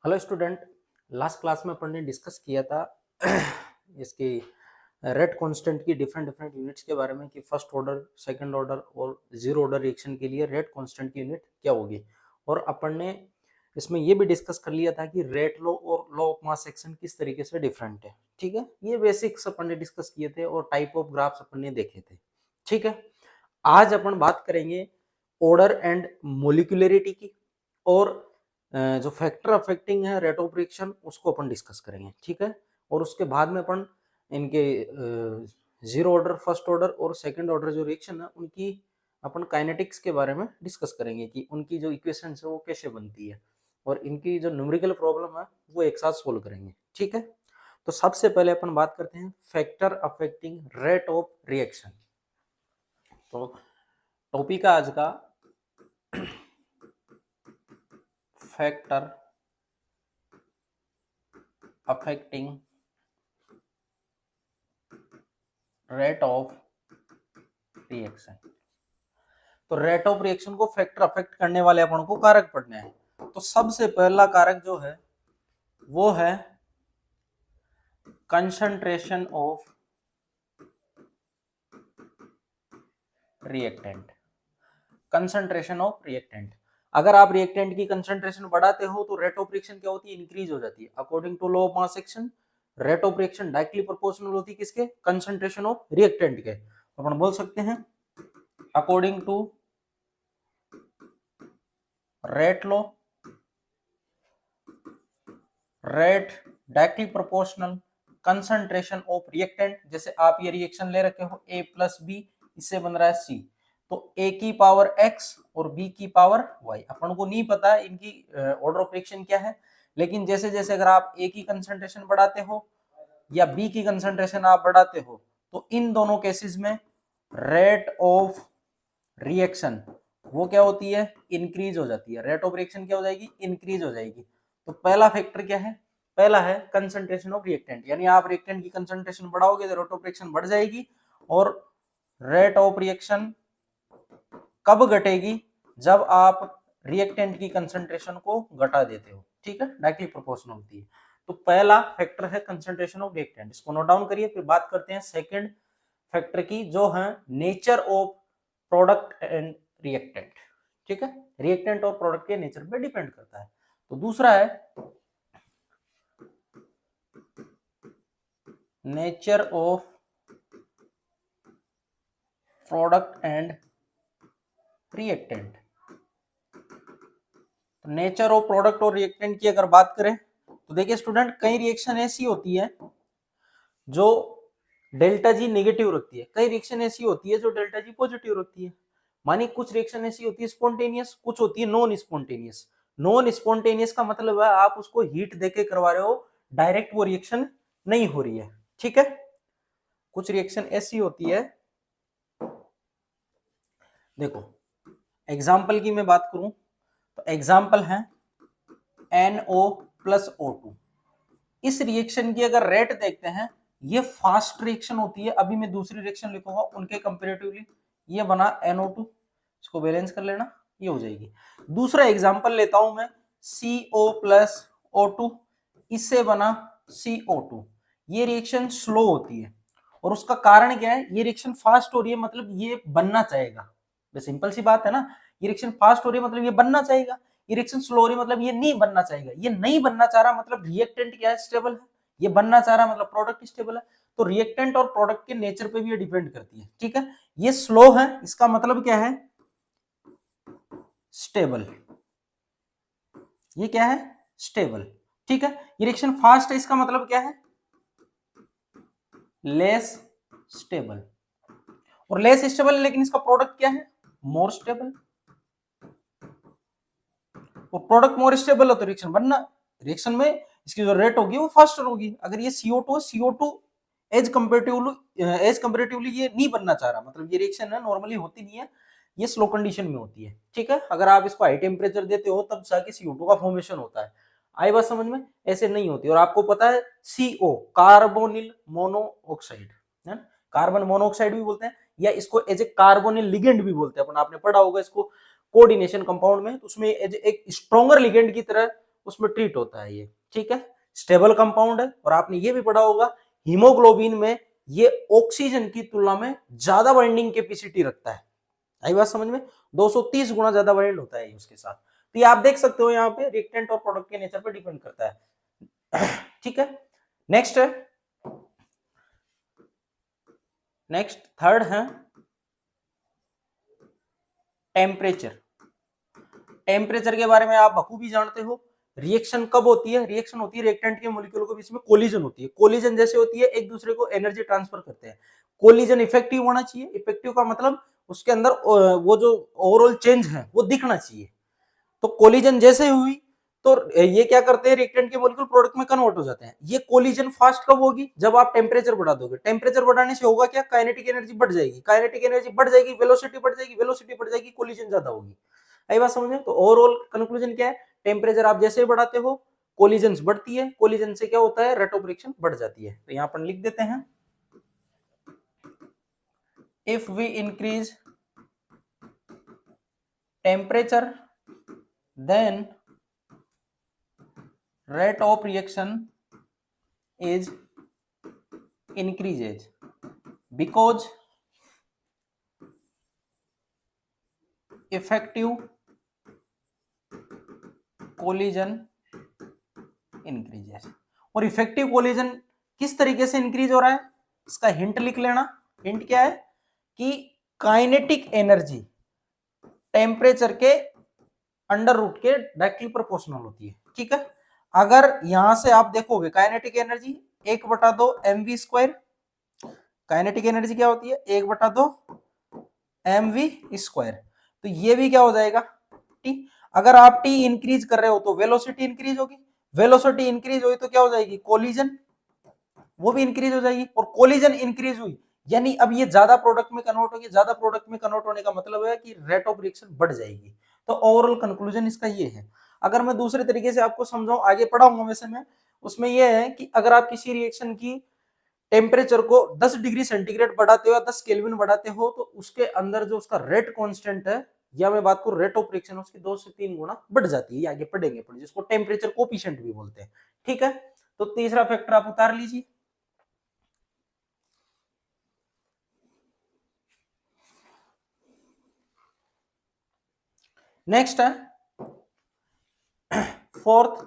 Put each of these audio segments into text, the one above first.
Hello student, last class में अपन ने discuss किया था इसकी रेट कांस्टेंट की डिफरेंट डिफरेंट यूनिट्स के बारे में कि फर्स्ट ऑर्डर, सेकंड ऑर्डर और जीरो ऑर्डर रिएक्शन के लिए रेट कांस्टेंट की यूनिट क्या होगी। और अपन ने इसमें ये भी डिस्कस कर लिया था कि रेट लॉ और लॉ ऑफ मास एक्शन किस तरीके से डिफरेंट है। ठीक है, ये बेसिक्स अपन ने डिस्कस किए थे और टाइप ऑफ ग्राफ्स अपन ने देखे थे। ठीक है, आज अपन बात करेंगे ऑर्डर एंड मोलिकुलरिटी की, और जो फैक्टर अफेक्टिंग है रेट ऑफ रिएक्शन उसको अपन डिस्कस करेंगे। ठीक है, और उसके बाद में अपन इनके जीरो ऑर्डर, फर्स्ट ऑर्डर और सेकंड ऑर्डर जो रिएक्शन है उनकी अपन काइनेटिक्स के बारे में डिस्कस करेंगे कि उनकी जो इक्वेशन है वो कैसे बनती है, और इनकी जो न्यूमेरिकल प्रॉब्लम है वो एक साथ सोल्व करेंगे। ठीक है, तो सबसे पहले अपन बात करते हैं factor affecting rate of reaction. तो टॉपिक है आज का factor affecting rate of reaction. तो रेट ऑफ रिएक्शन को फैक्टर अफेक्ट करने वाले अपन को कारक पढ़ने हैं। तो सबसे पहला कारक जो है वो है concentration of reactant. Concentration of reactant, अगर आप रिएक्टेंट की कंसंट्रेशन बढ़ाते हो तो रेट ऑफ रिएक्शन क्या होती है, इंक्रीज हो जाती है। According to law of mass action rate of reaction directly proportional होती है किसके, कंसंट्रेशन ऑफ रिएक्टेंट के। तो अपन बोल सकते हैं according to rate law, rate directly proportional concentration of reactant. जैसे आप ये रिएक्शन ले रखे हो A प्लस बी, इससे बन रहा है C, तो A की पावर X और B की पावर Y। अपन को नहीं पता है इनकी ऑर्डर ऑफ रिएक्शन क्या है, लेकिन जैसे जैसे अगर आप A की कंसंट्रेशन बढ़ाते हो या B की कंसंट्रेशन आप बढ़ाते हो तो इन दोनों केसेस में रेट ऑफ रिएक्शन वो क्या होती है, इंक्रीज हो जाती है। रेट ऑफ रिएक्शन क्या हो जाएगी, इंक्रीज हो जाएगी। तो पहला फैक्टर क्या है, पहला है कंसंट्रेशन ऑफ रिएक्टेंट, यानी आप रिएक्टेंट की कंसंट्रेशन बढ़ाओगे तो रेट ऑफ रिएक्शन बढ़ जाएगी। और रेट ऑफ रिएक्शन कब घटेगी, जब आप रिएक्टेंट की कंसंट्रेशन को घटा देते हो। ठीक है, डायरेक्टली प्रोपोर्शनल होती है। तो पहला फैक्टर है कंसंट्रेशन ऑफ रिएक्टेंट, इसको नोट डाउन करिए। फिर बात करते हैं सेकंड फैक्टर की, जो है nature of product and reactant. ठीक है, रिएक्टेंट और प्रोडक्ट के नेचर पे डिपेंड करता है। तो दूसरा है nature of product and reactant. तो नेचर ऑफ प्रोडक्ट और रिएक्टेंट की अगर बात करें तो देखिए स्टूडेंट, कई रिएक्शन ऐसी होती है जो डेल्टा जी नेगेटिव रखती है, कई रिएक्शन ऐसी होती है जो डेल्टा जी पॉजिटिव रखती है। मानिए कुछ रिएक्शन ऐसी होती है स्पॉन्टेनियस, कुछ होती है नॉन स्पॉन्टेनियस। नॉन स्पॉन्टेनियस का मतलब है आप उसको हीट देके करवा रहे हो, डायरेक्ट वो रिएक्शन नहीं हो रही है। ठीक है, कुछ रिएक्शन ऐसी होती है, देखो एग्जाम्पल की मैं बात करूं तो एग्जाम्पल है NO प्लस O2। इस रिएक्शन की अगर रेट देखते हैं, ये फास्ट रिएक्शन होती है। अभी मैं दूसरी रिएक्शन लिखूंगा उनके कंपेरेटिवली, ये बना NO2, इसको बैलेंस कर लेना, ये हो जाएगी। दूसरा एग्जांपल लेता हूं मैं CO प्लस O2, इससे बना CO2। ये रिएक्शन स्लो होती है, और उसका कारण क्या है, ये रिएक्शन फास्ट हो रही है मतलब ये बनना चाहेगा। सिंपल सी बात है ना, ये रिएक्शन फास्ट हो रही है मतलब ये बनना चाहेगा, ये रिएक्शन स्लो हो रही है मतलब ये नहीं बनना चाहेगा। ये नहीं बनना चाह रहा मतलब रिएक्टेंट क्या है, स्टेबल है। ये बनना चाह रहा मतलब प्रोडक्ट स्टेबल है। तो रिएक्टेंट और प्रोडक्ट के नेचर पे भी ये डिपेंड करती है। ठीक है, ये स्लो है, इसका मतलब क्या है, स्टेबल। ये क्या है, स्टेबल। ठीक है, ये रिएक्शन फास्ट है, इसका मतलब क्या है, लेस स्टेबल। और लेस स्टेबल है लेकिन इसका प्रोडक्ट क्या है, मोर स्टेबल। और प्रोडक्ट मोर स्टेबल है तो रिएक्शन बनना, रिएक्शन में इसकी जो रेट होगी वो फास्टर होगी। अगर ये CO2 CO2 एज कंपेरेटिवली ये नहीं बनना चाह रहा, मतलब ये रिएक्शन है नॉर्मली होती नहीं है, ये स्लो कंडीशन में होती है। ठीक है, अगर आप इसको हाई टेम्परेचर देते हो तब जाके CO2 का फॉर्मेशन होता है। आई बात समझ में, ऐसे नहीं होती। और आपको पता है CO कार्बोनिल मोनोऑक्साइड है, कार्बन मोनोऑक्साइड भी बोलते हैं, या इसको एज ए कार्बोनिल लिगेंड भी बोलते हैं। अपन आपने पढ़ा होगा इसको कोऑर्डिनेशन कंपाउंड में, उसमें एक स्ट्रॉन्गर लिगेंड की तरह उसमें ट्रीट होता है ये, ठीक है। स्टेबल कंपाउंड है और आपने ये भी पढ़ा होगा हीमोग्लोबिन में ये ऑक्सीजन की तुलना में ज्यादा बाइंडिंग कैपेसिटी रखता है। आई बात समझ में, 230 गुना ज्यादा बाइंड होता है उसके साथ। तो ये आप देख सकते हो यहाँ पे रिएक्टेंट और प्रोडक्ट के नेचर पर डिपेंड करता है। ठीक है, नेक्स्ट है, नेक्स्ट थर्ड है टेम्परेचर। टेम्परेचर के बारे में आप बखूबी जानते हो। रिएक्शन कब होती है? रिएक्शन होती है रिएक्टेंट के मॉलिक्यूल के बीच में कोलिजन होती है। कोलिजन जैसे होती है एक दूसरे को एनर्जी ट्रांसफर करते हैं। कोलिजन इफेक्टिव होना चाहिए। इफेक्टिव का मतलब उसके अंदर वो जो ओवरऑल चेंज है वो दिखना चाहिए। तो कोलिजन जैसे हुई तो ये क्या करते हैं रिएक्टेंट के मॉलिक्यूल प्रोडक्ट में कन्वर्ट हो जाते हैं। ये कोलिजन फास्ट कब होगी? जब आप टेम्परेचर बढ़ा दोगे। टेम्परेचर बढ़ाने से होगा क्या? काइनेटिक एनर्जी बढ़ जाएगी। काइनेटिक एनर्जी बढ़ जाएगी, वेलोसिटी बढ़ जाएगी, वेलोसिटी बढ़ जाएगी, कोलिजन ज्यादा होगी। आई बात समझ में? तो ओवरऑल कंक्लूजन क्या है? टेम्परेचर आप जैसे बढ़ाते हो कोलिजन बढ़ती है। कोलिजन से क्या होता है? रेट ऑफ रिएक्शन बढ़ जाती है। तो यहां पर लिख देते हैं if we increase temperature then rate of reaction is increases because effective collision increases। और इफेक्टिव कोलिजन किस तरीके से इंक्रीज हो रहा है इसका हिंट लिख लेना। हिंट क्या है कि काइनेटिक एनर्जी टेम्परेचर के अंडर रूट के डायरेक्टली प्रोपोर्शनल होती है। ठीक है, अगर यहां से आप देखोगे kinetic energy 1/2 mv²। Kinetic energy क्या होती है? 1/2 mv²। तो ये भी क्या हो जाएगा? टी। अगर आप टी इंक्रीज कर रहे हो तो वेलोसिटी इंक्रीज होगी। वेलोसिटी इंक्रीज हुई तो क्या हो जाएगी? कोलिजन वो भी इंक्रीज हो जाएगी। और कोलिजन इंक्रीज हुई यानी अब ये ज्यादा प्रोडक्ट में कन्वर्ट होगी। ज्यादा प्रोडक्ट में कन्वर्ट होने का मतलब है कि रेट ऑफ रिएक्शन बढ़ जाएगी। तो ओवरऑल कंक्लूजन इसका ये है। अगर मैं दूसरे तरीके से आपको समझाऊं, आगे पढ़ाऊंगा वैसे मैं, उसमें यह है कि अगर आप किसी रिएक्शन की टेम्परेचर को 10 डिग्री सेंटीग्रेड बढ़ाते हो या 10 केल्विन बढ़ाते हो तो उसके अंदर जो उसका रेट कांस्टेंट है या मैं बात करूं रेट ऑफ रिएक्शन उसकी 2 से 3 गुना बढ़ जाती है। ये आगे पढ़ेंगे जिसको टेम्परेचर कोफिशिएंट भी बोलते हैं। ठीक है, तो तीसरा फैक्टर आप उतार लीजिए। नेक्स्ट है फोर्थ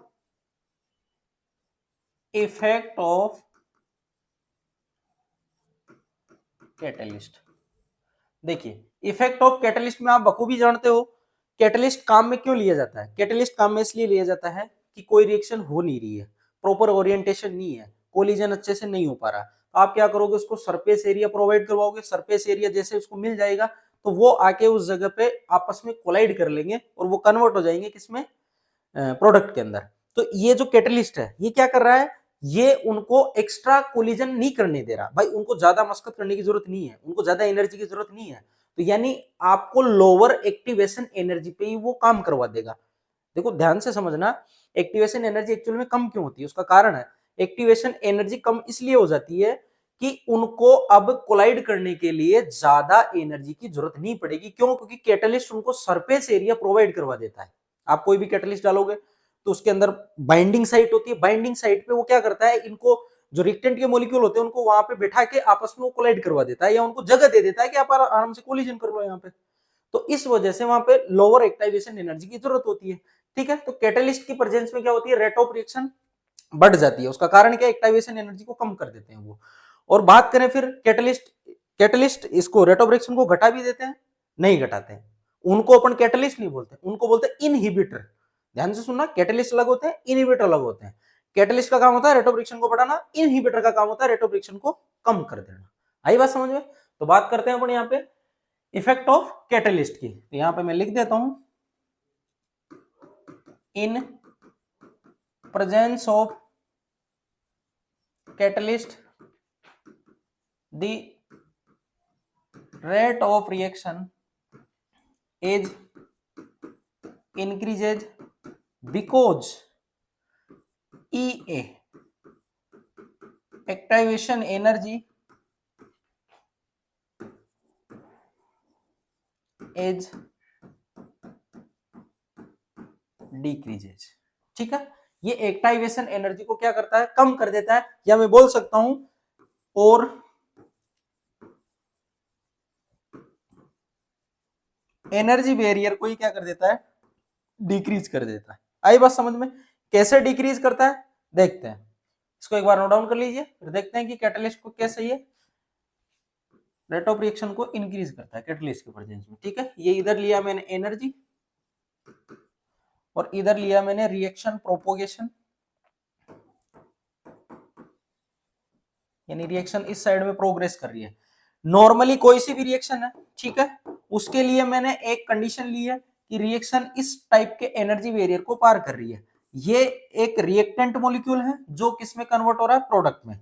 इफेक्ट ऑफ कैटलिस्ट। देखिए इफेक्ट ऑफ कैटलिस्ट में आप बखूबी जानते हो कैटलिस्ट काम में क्यों लिया जाता है। कैटलिस्ट काम में इसलिए लिया जाता है कि कोई रिएक्शन हो नहीं रही है, प्रॉपर ओरिएंटेशन नहीं है, कोलिजन अच्छे से नहीं हो पा रहा। तो आप क्या करोगे? उसको सरफेस एरिया प्रोवाइड करवाओगे। सरफेस एरिया जैसे उसको मिल जाएगा तो वो आके उस जगह पे आपस में कोलाइड कर लेंगे और वो कन्वर्ट हो जाएंगे किसमें? प्रोडक्ट के अंदर। तो ये जो कैटलिस्ट है ये क्या कर रहा है? ये उनको एक्स्ट्रा कोलिजन नहीं करने दे रहा। भाई उनको ज्यादा मशक्कत करने की जरूरत नहीं है, उनको ज्यादा एनर्जी की जरूरत नहीं है। तो यानी आपको लोअर एक्टिवेशन एनर्जी पे ही वो काम करवा देगा। देखो ध्यान से समझना, एक्टिवेशन एनर्जी एक्चुअल में कम क्यों होती है? उसका कारण है एक्टिवेशन एनर्जी कम इसलिए हो जाती है कि उनको अब कोलाइड करने के लिए ज्यादा एनर्जी की जरूरत नहीं पड़ेगी। क्यों? क्योंकि कैटलिस्ट उनको सरफेस एरिया प्रोवाइड करवा देता है। आप कोई भी कैटलिस्ट डालोगे तो उसके अंदर बाइंडिंग साइट होती है। बाइंडिंग साइट पे वो क्या करता है? इनको जो रिएक्टेंट के मॉलिक्यूल होते हैं उनको वहां पे बैठा के आपस में वो कोलाइड करवा देता है या उनको जगह दे देता है कि आप आराम से कोलिजन कर लो यहाँ पे। तो इस वजह से वहां पे लोअर एक्टाइवेशन एनर्जी की जरूरत होती है। ठीक है, तो कैटलिस्ट की प्रेजेंस में क्या होती है? रेट ऑफ रिएक्शन बढ़ जाती है। उसका कारण क्या? एक्टाइवेशन एनर्जी को कम कर देते हैं वो। और बात करें फिर कैटलिस्ट, कैटलिस्ट इसको रेट ऑफ रिएक्शन को घटा भी देते हैं? नहीं घटाते हैं। उनको अपन कैटलिस्ट नहीं बोलते, उनको बोलते हैं इनहिबिटर। ध्यान से सुनना, कैटलिस्ट अलग होते हैं, इनहिबिटर अलग होते हैं। कैटलिस्ट का काम होता है रेट ऑफ रिएक्शन को बढ़ाना, इनहिबिटर का काम होता है रेट ऑफ रिएक्शन को कम कर देना। आई बात समझ में? तो बात करते हैं अपन यहाँ पे इफेक्ट ऑफ कैटलिस्ट की। तो यहां पे मैं लिख देता हूं इन presence of catalyst the rate of reaction is increases because EA activation energy is decreases। ठीक है, ये एक्टाइवेशन एनर्जी को क्या करता है, कम कर देता है, या मैं बोल सकता हूं और एनर्जी बैरियर को ही क्या कर देता है, डिक्रीज कर देता है। आई बात समझ में, कैसे डिक्रीज करता है देखते हैं, इसको एक बार नोट डाउन कर लीजिए, फिर देखते हैं कि कैटलिस्ट को कैसे ये रेट ऑफ रिएक्शन को इंक्रीज करता है कैटलिस्ट के प्रेजेंस में। ठीक है, ये इधर लिया मैंने एनर्जी और इधर लिया मैंने रिएक्शन प्रोपोगेशन, यानी रिएक्शन इस साइड में प्रोग्रेस कर रही है। नॉर्मली कोई सी भी रिएक्शन है, ठीक है, उसके लिए मैंने एक कंडीशन ली है कि रिएक्शन इस टाइप के एनर्जी बैरियर को पार कर रही है। ये एक रिएक्टेंट मॉलिक्यूल है जो किसमें कन्वर्ट हो रहा है, प्रोडक्ट में।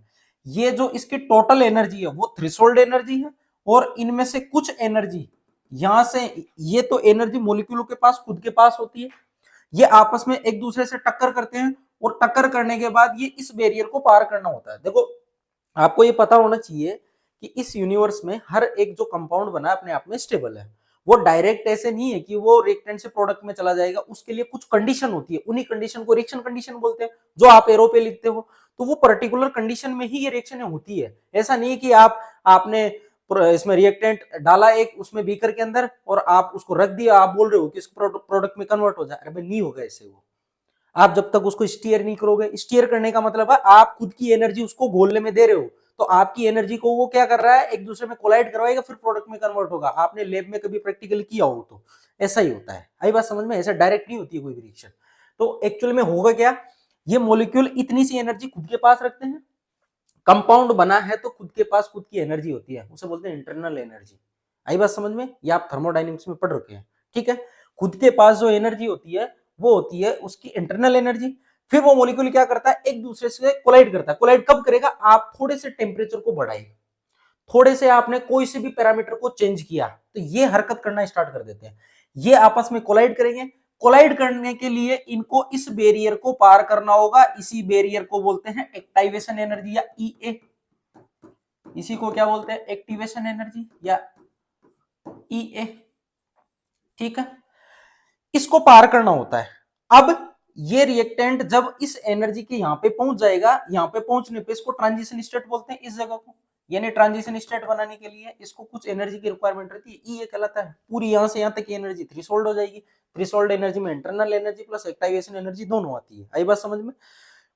ये जो इसकी टोटल एनर्जी है वो थ्रेशोल्ड एनर्जी है, और इनमें से कुछ एनर्जी यहां से, ये तो एनर्जी मॉलिक्यूलों के पास खुद के पास होती है, ये आपस में एक दूसरे से टक्कर करते हैं, और टक्कर करने के बाद ये इस बैरियर को पार करना होता है। देखो आपको ये पता होना चाहिए कि इस यूनिवर्स में हर एक जो कंपाउंड बना है अपने आप में स्टेबल है, वो डायरेक्ट ऐसे नहीं है कि वो रिएक्टेंट से प्रोडक्ट में चला जाएगा, उसके लिए कुछ कंडीशन होती है, उन्हीं कंडीशन को रिएक्शन कंडीशन बोलते हैं, जो आप एरो पे लिखते हो, तो वो पर्टिकुलर कंडीशन में ही ये रिएक्शन होती है। ऐसा नहीं कि आपने इसमें रिएक्टेंट डाला एक उसमें बीकर के अंदर और आप उसको रख दिया, आप बोल रहे हो कि इसको प्रोडक्ट में कन्वर्ट हो जाए, अरे भाई नहीं होगा ऐसे। वो आप जब तक उसको स्टीयर नहीं करोगे, स्टीयर करने का मतलब है आप खुद की एनर्जी उसको घोलने में दे रहे हो, तो आपकी एनर्जी को वो क्या कर रहा है, एक दूसरे में कोलाइड करवाएगा, फिर प्रोडक्ट में कन्वर्ट होगा। आपने लैब में कभी प्रैक्टिकल किया हो तो ऐसा ही होता है। आई बात समझ में, ऐसा डायरेक्ट नहीं होती है कोई भी रिएक्शन। तो एक्चुअल में होगा क्या, ये मॉलिक्यूल इतनी सी एनर्जी खुद के पास रखते हैं, कंपाउंड बना है तो खुद के पास खुद की एनर्जी होती है, उसे बोलते हैं इंटरनल एनर्जी। आई बात समझ में, ये आप थर्मोडायनेमिक्स में पढ़ रखे हैं। ठीक है, खुद के पास जो एनर्जी होती है वो होती है उसकी इंटरनल एनर्जी। फिर वो मॉलिक्यूल क्या करता है, एक दूसरे से कोलाइड करता है। कोलाइड कब करेगा, आप थोड़े से टेम्परेचर को बढ़ाए, थोड़े से आपने कोई से भी पैरामीटर को चेंज किया, तो ये हरकत करना स्टार्ट कर देते हैं, ये आपस में कोलाइड करेंगे। कोलाइड करने के लिए इनको इस बैरियर को पार करना होगा, इसी बैरियर को बोलते हैं एक्टाइवेशन एनर्जी या ईए। इसी को क्या बोलते हैं, एक्टिवेशन एनर्जी या ईए। ठीक है, इसको पार करना होता है। अब ये रिएक्टेंट जब इस एनर्जी के यहां पे पहुंच जाएगा, यहां पे पहुंचने पे इसको ट्रांजिशन स्टेट बोलते हैं, इस जगह को। यानी ट्रांजिशन स्टेट बनाने के लिए इसको कुछ एनर्जी की रिक्वायरमेंट रहती है, ये कहलाता है। पूरी यहां से यहां तक की एनर्जी थ्रेशोल्ड हो जाएगी। थ्रेशोल्ड एनर्जी में इंटरनल एनर्जी प्लस एक्टाइवेशन एनर्जी दोनों आती है। आई बात समझ में,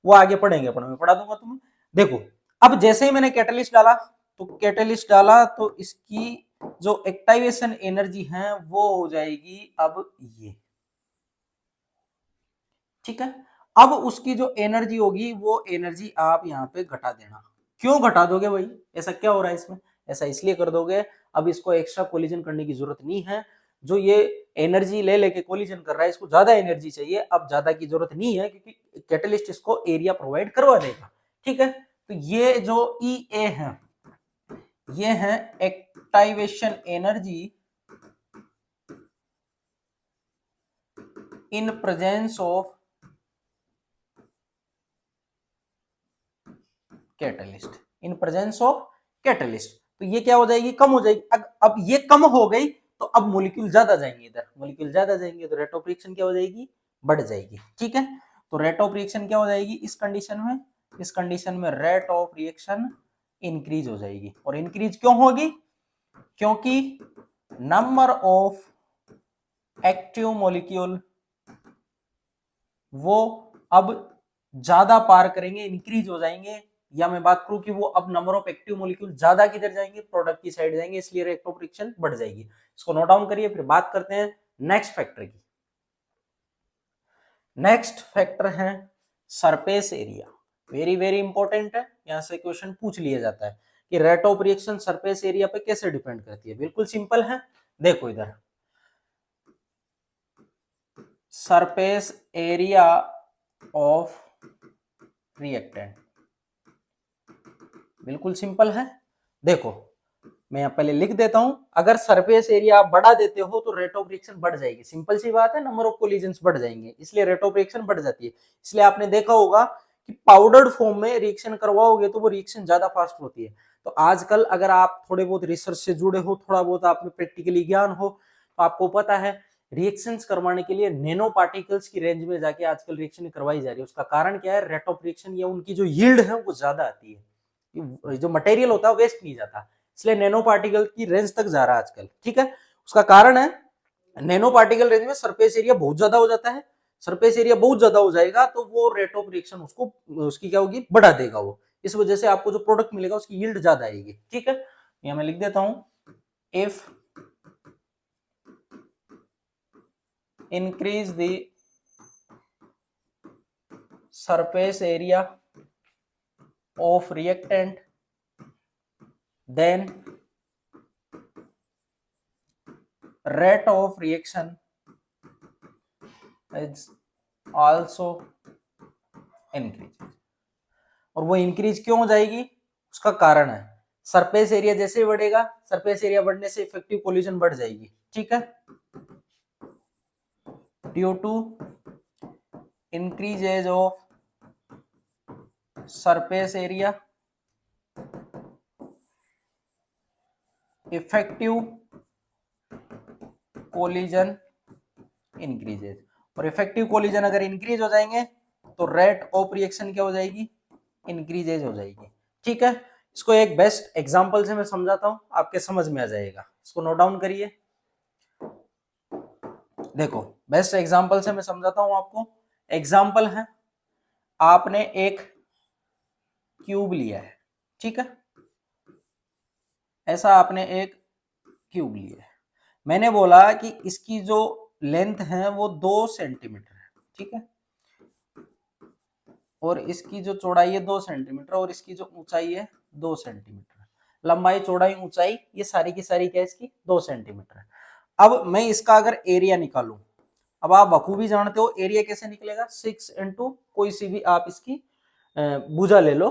वो आगे पढ़ेंगे, मैं पढ़ा दूंगा तुम्हें। देखो अब जैसे ही मैंने कैटलिस्ट डाला, तो कैटलिस्ट डाला तो इसकी जो एक्टाइवेशन एनर्जी है वो हो जाएगी अब ये। ठीक है, अब उसकी जो एनर्जी होगी वो एनर्जी आप यहाँ पे घटा देना। क्यों घटा दोगे भाई, ऐसा क्या हो रहा है इसमें, ऐसा इसलिए कर दोगे, अब इसको एक्स्ट्रा कोलिजन करने की जरूरत नहीं है। जो ये एनर्जी ले लेके कोलिजन कर रहा है, इसको ज्यादा एनर्जी चाहिए, अब ज्यादा की जरूरत नहीं है क्योंकि कैटलिस्ट इसको एरिया प्रोवाइड करवा देगा। ठीक है, तो ये जो ई ए है, ये है activation energy in presence of catalyst, in presence of catalyst. तो ये क्या हो जाएगी, कम हो जाएगी। अब ये कम हो गई तो अब मॉलिक्यूल ज्यादा जाएंगे, इधर मॉलिक्यूल ज्यादा जाएंगे तो रेट ऑफ रिएक्शन क्या हो जाएगी, बढ़ जाएगी। ठीक है, तो रेट ऑफ रिएक्शन क्या हो जाएगी इस कंडीशन में, इस कंडीशन में रेट ऑफ रिएक्शन इंक्रीज हो जाएगी। और इंक्रीज क्यों होगी, क्योंकि नंबर ऑफ एक्टिव मॉलिक्यूल वो अब ज्यादा पार करेंगे, इंक्रीज हो जाएंगे। या मैं बात करूं कि वो अब नंबर ऑफ एक्टिव मॉलिक्यूल ज्यादा किधर जाएंगे, प्रोडक्ट की साइड जाएंगे, इसलिए रेट ऑफ रिएक्शन बढ़ जाएगी। इसको नोट डाउन करिए, फिर बात करते हैं नेक्स्ट फैक्टर की। नेक्स्ट फैक्टर है surface area. Very very important है, यहां से क्वेश्चन पूछ लिया जाता है कि rate of reaction surface area पे कैसे डिपेंड करती है। बिल्कुल सिंपल है, देखो इधर सरफेस एरिया ऑफ रिएक्टेंट, बिल्कुल सिंपल है। देखो मैं यहाँ पहले लिख देता हूं, अगर सरफेस एरिया आप बढ़ा देते हो तो रेट ऑफ रिएक्शन बढ़ जाएगी, सिंपल सी बात है, नंबर ऑफ कोलिजन्स बढ़ जाएंगे, इसलिए रेट ऑफ रिएक्शन बढ़ जाती है। इसलिए आपने देखा होगा कि पाउडर्ड फॉर्म में रिएक्शन करवाओगे तो वो रिएक्शन ज्यादा फास्ट होती है। तो आजकल अगर आप थोड़े बहुत रिसर्च से जुड़े हो, थोड़ा बहुत आपने प्रैक्टिकली ज्ञान हो, तो आपको पता है रिएक्शंस करवाने के लिए नैनो पार्टिकल्स की रेंज में जाके आजकल रिएक्शन करवाई जा रही है। उसका कारण क्या है, रेट ऑफ रिएक्शन या उनकी जो यील्ड है वो ज्यादा आती है, जो मटेरियल होता है वेस्ट नहीं जाता, इसलिए नैनो पार्टिकल की रेंज तक जा रहा है आजकल। ठीक है, उसका कारण है नैनो पार्टिकल रेंज में सरफेस एरिया बहुत ज्यादा हो जाता है। सरफेस एरिया बहुत ज्यादा हो जाएगा तो वो रेट ऑफ रिएक्शन उसको उसकी क्या होगी, बढ़ा देगा वो। इस वजह से आपको जो प्रोडक्ट मिलेगा उसकी यील्ड ज्यादा आएगी। ठीक है, यहां मैं लिख देता हूं, if increase the surface area of reactant, then rate of reaction is also increase। और वो इंक्रीज क्यों हो जाएगी, उसका कारण है सरफेस एरिया जैसे बढ़ेगा, सरफेस एरिया बढ़ने से इफेक्टिव कोलिजन बढ़ जाएगी। ठीक है, due to increases of surface area effective collision increases. और इफेक्टिव कोलिजन अगर इंक्रीज हो जाएंगे तो रेट ऑफ रिएक्शन क्या हो जाएगी, इंक्रीजेज हो जाएगी। ठीक है, इसको एक बेस्ट एग्जांपल से मैं समझाता हूं, आपके समझ में आ जाएगा। इसको नोट डाउन करिए। देखो बेस्ट एग्जांपल से मैं समझाता हूं आपको। एग्जांपल है, आपने एक क्यूब लिया है। ठीक है, ऐसा आपने एक क्यूब लिया है। मैंने बोला कि इसकी जो लेंथ है वो 2 सेंटीमीटर है। ठीक है, और इसकी जो चौड़ाई है 2 सेंटीमीटर, और इसकी जो ऊंचाई है 2 सेंटीमीटर। लंबाई, चौड़ाई, ऊंचाई ये सारी की सारी क्या है इसकी 2 सेंटीमीटर है। अब मैं इसका अगर एरिया निकालूं, अब आप बखूबी जानते हो एरिया कैसे निकलेगा, 6 इंटू कोई सी भी आप इसकी भुजा ले लो,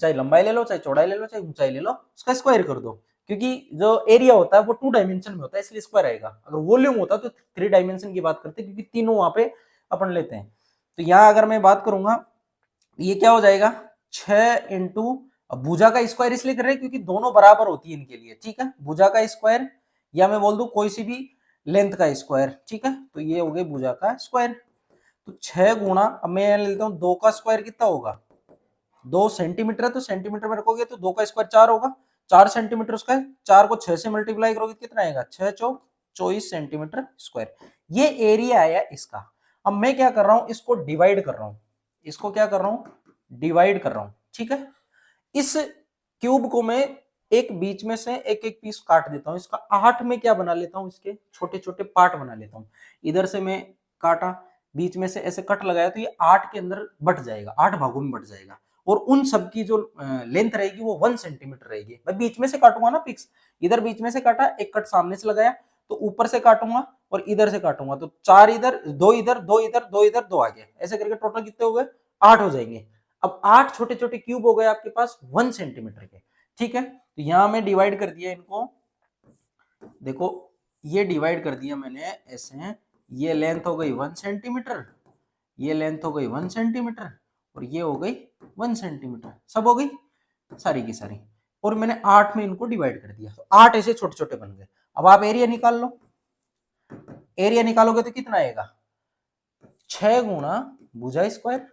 चाहे लंबाई ले लो, चाहे चौड़ाई ले लो, चाहे ऊंचाई ले लो, उसका स्क्वायर कर दो। क्योंकि जो एरिया होता है वो 2 डायमेंशन में होता है, इसलिए स्क्वायर आएगा। अगर वॉल्यूम होता तो 3 डायमेंशन की बात करते, क्योंकि तीनों वहां पे अपन लेते हैं। तो यहाँ अगर मैं बात करूंगा, ये क्या हो जाएगा 6 इंटू, भुजा का स्क्वायर इसलिए कर रहे हैं क्योंकि दोनों बराबर होती है इनके लिए। ठीक है, भुजा का स्क्वायर, या मैं बोल दूं कोई सी भी लेंथ का स्क्वायर। ठीक है, तो ये हो गई भुजा का स्क्वायर। तो 6 गुणा, अब मैं लेता हूं 2 का स्क्वायर कितना होगा, 2 सेंटीमीटर है तो सेंटीमीटर में रखोगे तो 2 का स्क्वायर 4 होगा, 4 सेंटीमीटर स्क्वायर। 4 को 6 से मल्टीप्लाई करोगे कितना आएगा, 6 चौक 24 सेंटीमीटर स्क्वायर। ये एरिया आया इसका। अब मैं क्या कर रहा हूं, इसको डिवाइड कर रहा हूं, इसको क्या कर रहा हूं, डिवाइड कर रहा हूं। ठीक है, इस क्यूब को मैं एक बीच में से एक एक पीस काट देता हूं, इसका 8 में क्या बना लेता हूं, इसके छोटे छोटे पार्ट बना लेता हूं। इधर से मैं काटा, बीच में से ऐसे कट लगाया तो ये 8 के अंदर बट जाएगा, 8 भागों में बट जाएगा। और उन सब की जो लेंथ रहेगी वो 1 सेंटीमीटर रहेगी। मैं बीच में से काटूंगा ना फिक्स, इधर बीच में से काटा, एक कट सामने से लगाया, तो ऊपर से काटूंगा और इधर से काटूंगा, तो 4 इधर, 2 इधर, 2 इधर, 2 इधर, 2 आगे, ऐसे करके टोटल कितने हो गए, 8 हो जाएंगे। अब 8 छोटे छोटे क्यूब हो गए आपके पास 1 सेंटीमीटर के। ठीक है, तो यहां में डिवाइड कर दिया इनको, देखो ये डिवाइड कर दिया मैंने ऐसे, ये लेंथ हो गई 1 सेंटीमीटर, ये लेंथ हो गई 1 सेंटीमीटर, और ये हो गई 1 सेंटीमीटर, सब हो गई सारी की सारी। और मैंने 8 में इनको डिवाइड कर दिया, तो 8 ऐसे छोटे छोटे बन गए। अब आप एरिया निकाल लो, एरिया निकालोगे तो कितना आएगा, 6 गुणा भुजा स्क्वायर,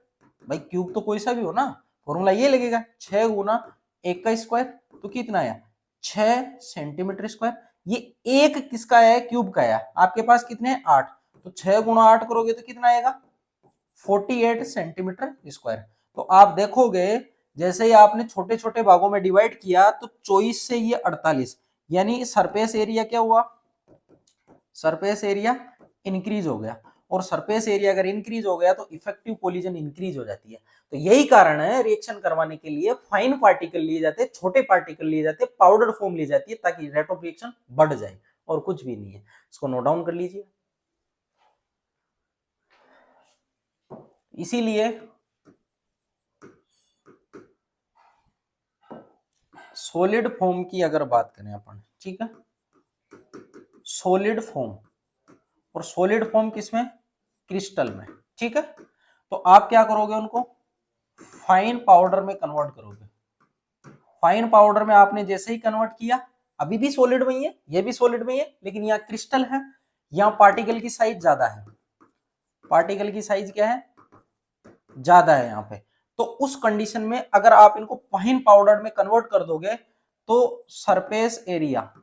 भाई क्यूब तो कोई सा भी हो ना, फॉर्मूला ये लगेगा 6 गुणा 1 का स्क्वायर, तो कितना आया 6 सेंटीमीटर स्क्वायर। ये एक किसका है, क्यूब का है, आपके पास कितने हैं 8, तो 6 गुणा 8 करोगे तो कितना आएगा 48 सेंटीमीटर स्क्वायर। तो आप देखोगे जैसे ही आपने छोटे छोटे भागों में डिवाइड किया तो 24 से ये 48, यानी सरफेस एरिया क्या हुआ, सरफेस एरिया इंक्रीज हो गया। और सरफेस एरिया अगर इंक्रीज हो गया तो इफेक्टिव कोलिजन इंक्रीज हो जाती है। तो यही कारण है रिएक्शन करवाने के लिए फाइन पार्टिकल लिए जाते हैं, छोटे पार्टिकल लिए जाते हैं, पाउडर फॉर्म ली जाती है ताकि रेट ऑफ रिएक्शन बढ़ जाए, और कुछ भी नहीं है। इसको नोट डाउन कर लीजिए। इसीलिए सॉलिड फॉर्म की अगर बात करें अपन, ठीक है, सॉलिड फॉर्म, और सॉलिड फॉर्म किसमें, क्रिस्टल में। ठीक है, तो आप क्या करोगे, उनको फाइन पाउडर में कन्वर्ट करोगे। फाइन पाउडर में आपने जैसे ही कन्वर्ट किया, अभी भी सॉलिड में ही है, ये भी सॉलिड में ही है, लेकिन यहाँ क्रिस्टल है, यहाँ पार्टिकल की साइज ज्यादा है, पार्टिकल की साइज क्या है, ज्यादा है यहाँ पे। तो उस कंडीशन में अगर आप इनको फाइन पाउडर में कन्वर्ट कर दोगे तो सरफेस एरिया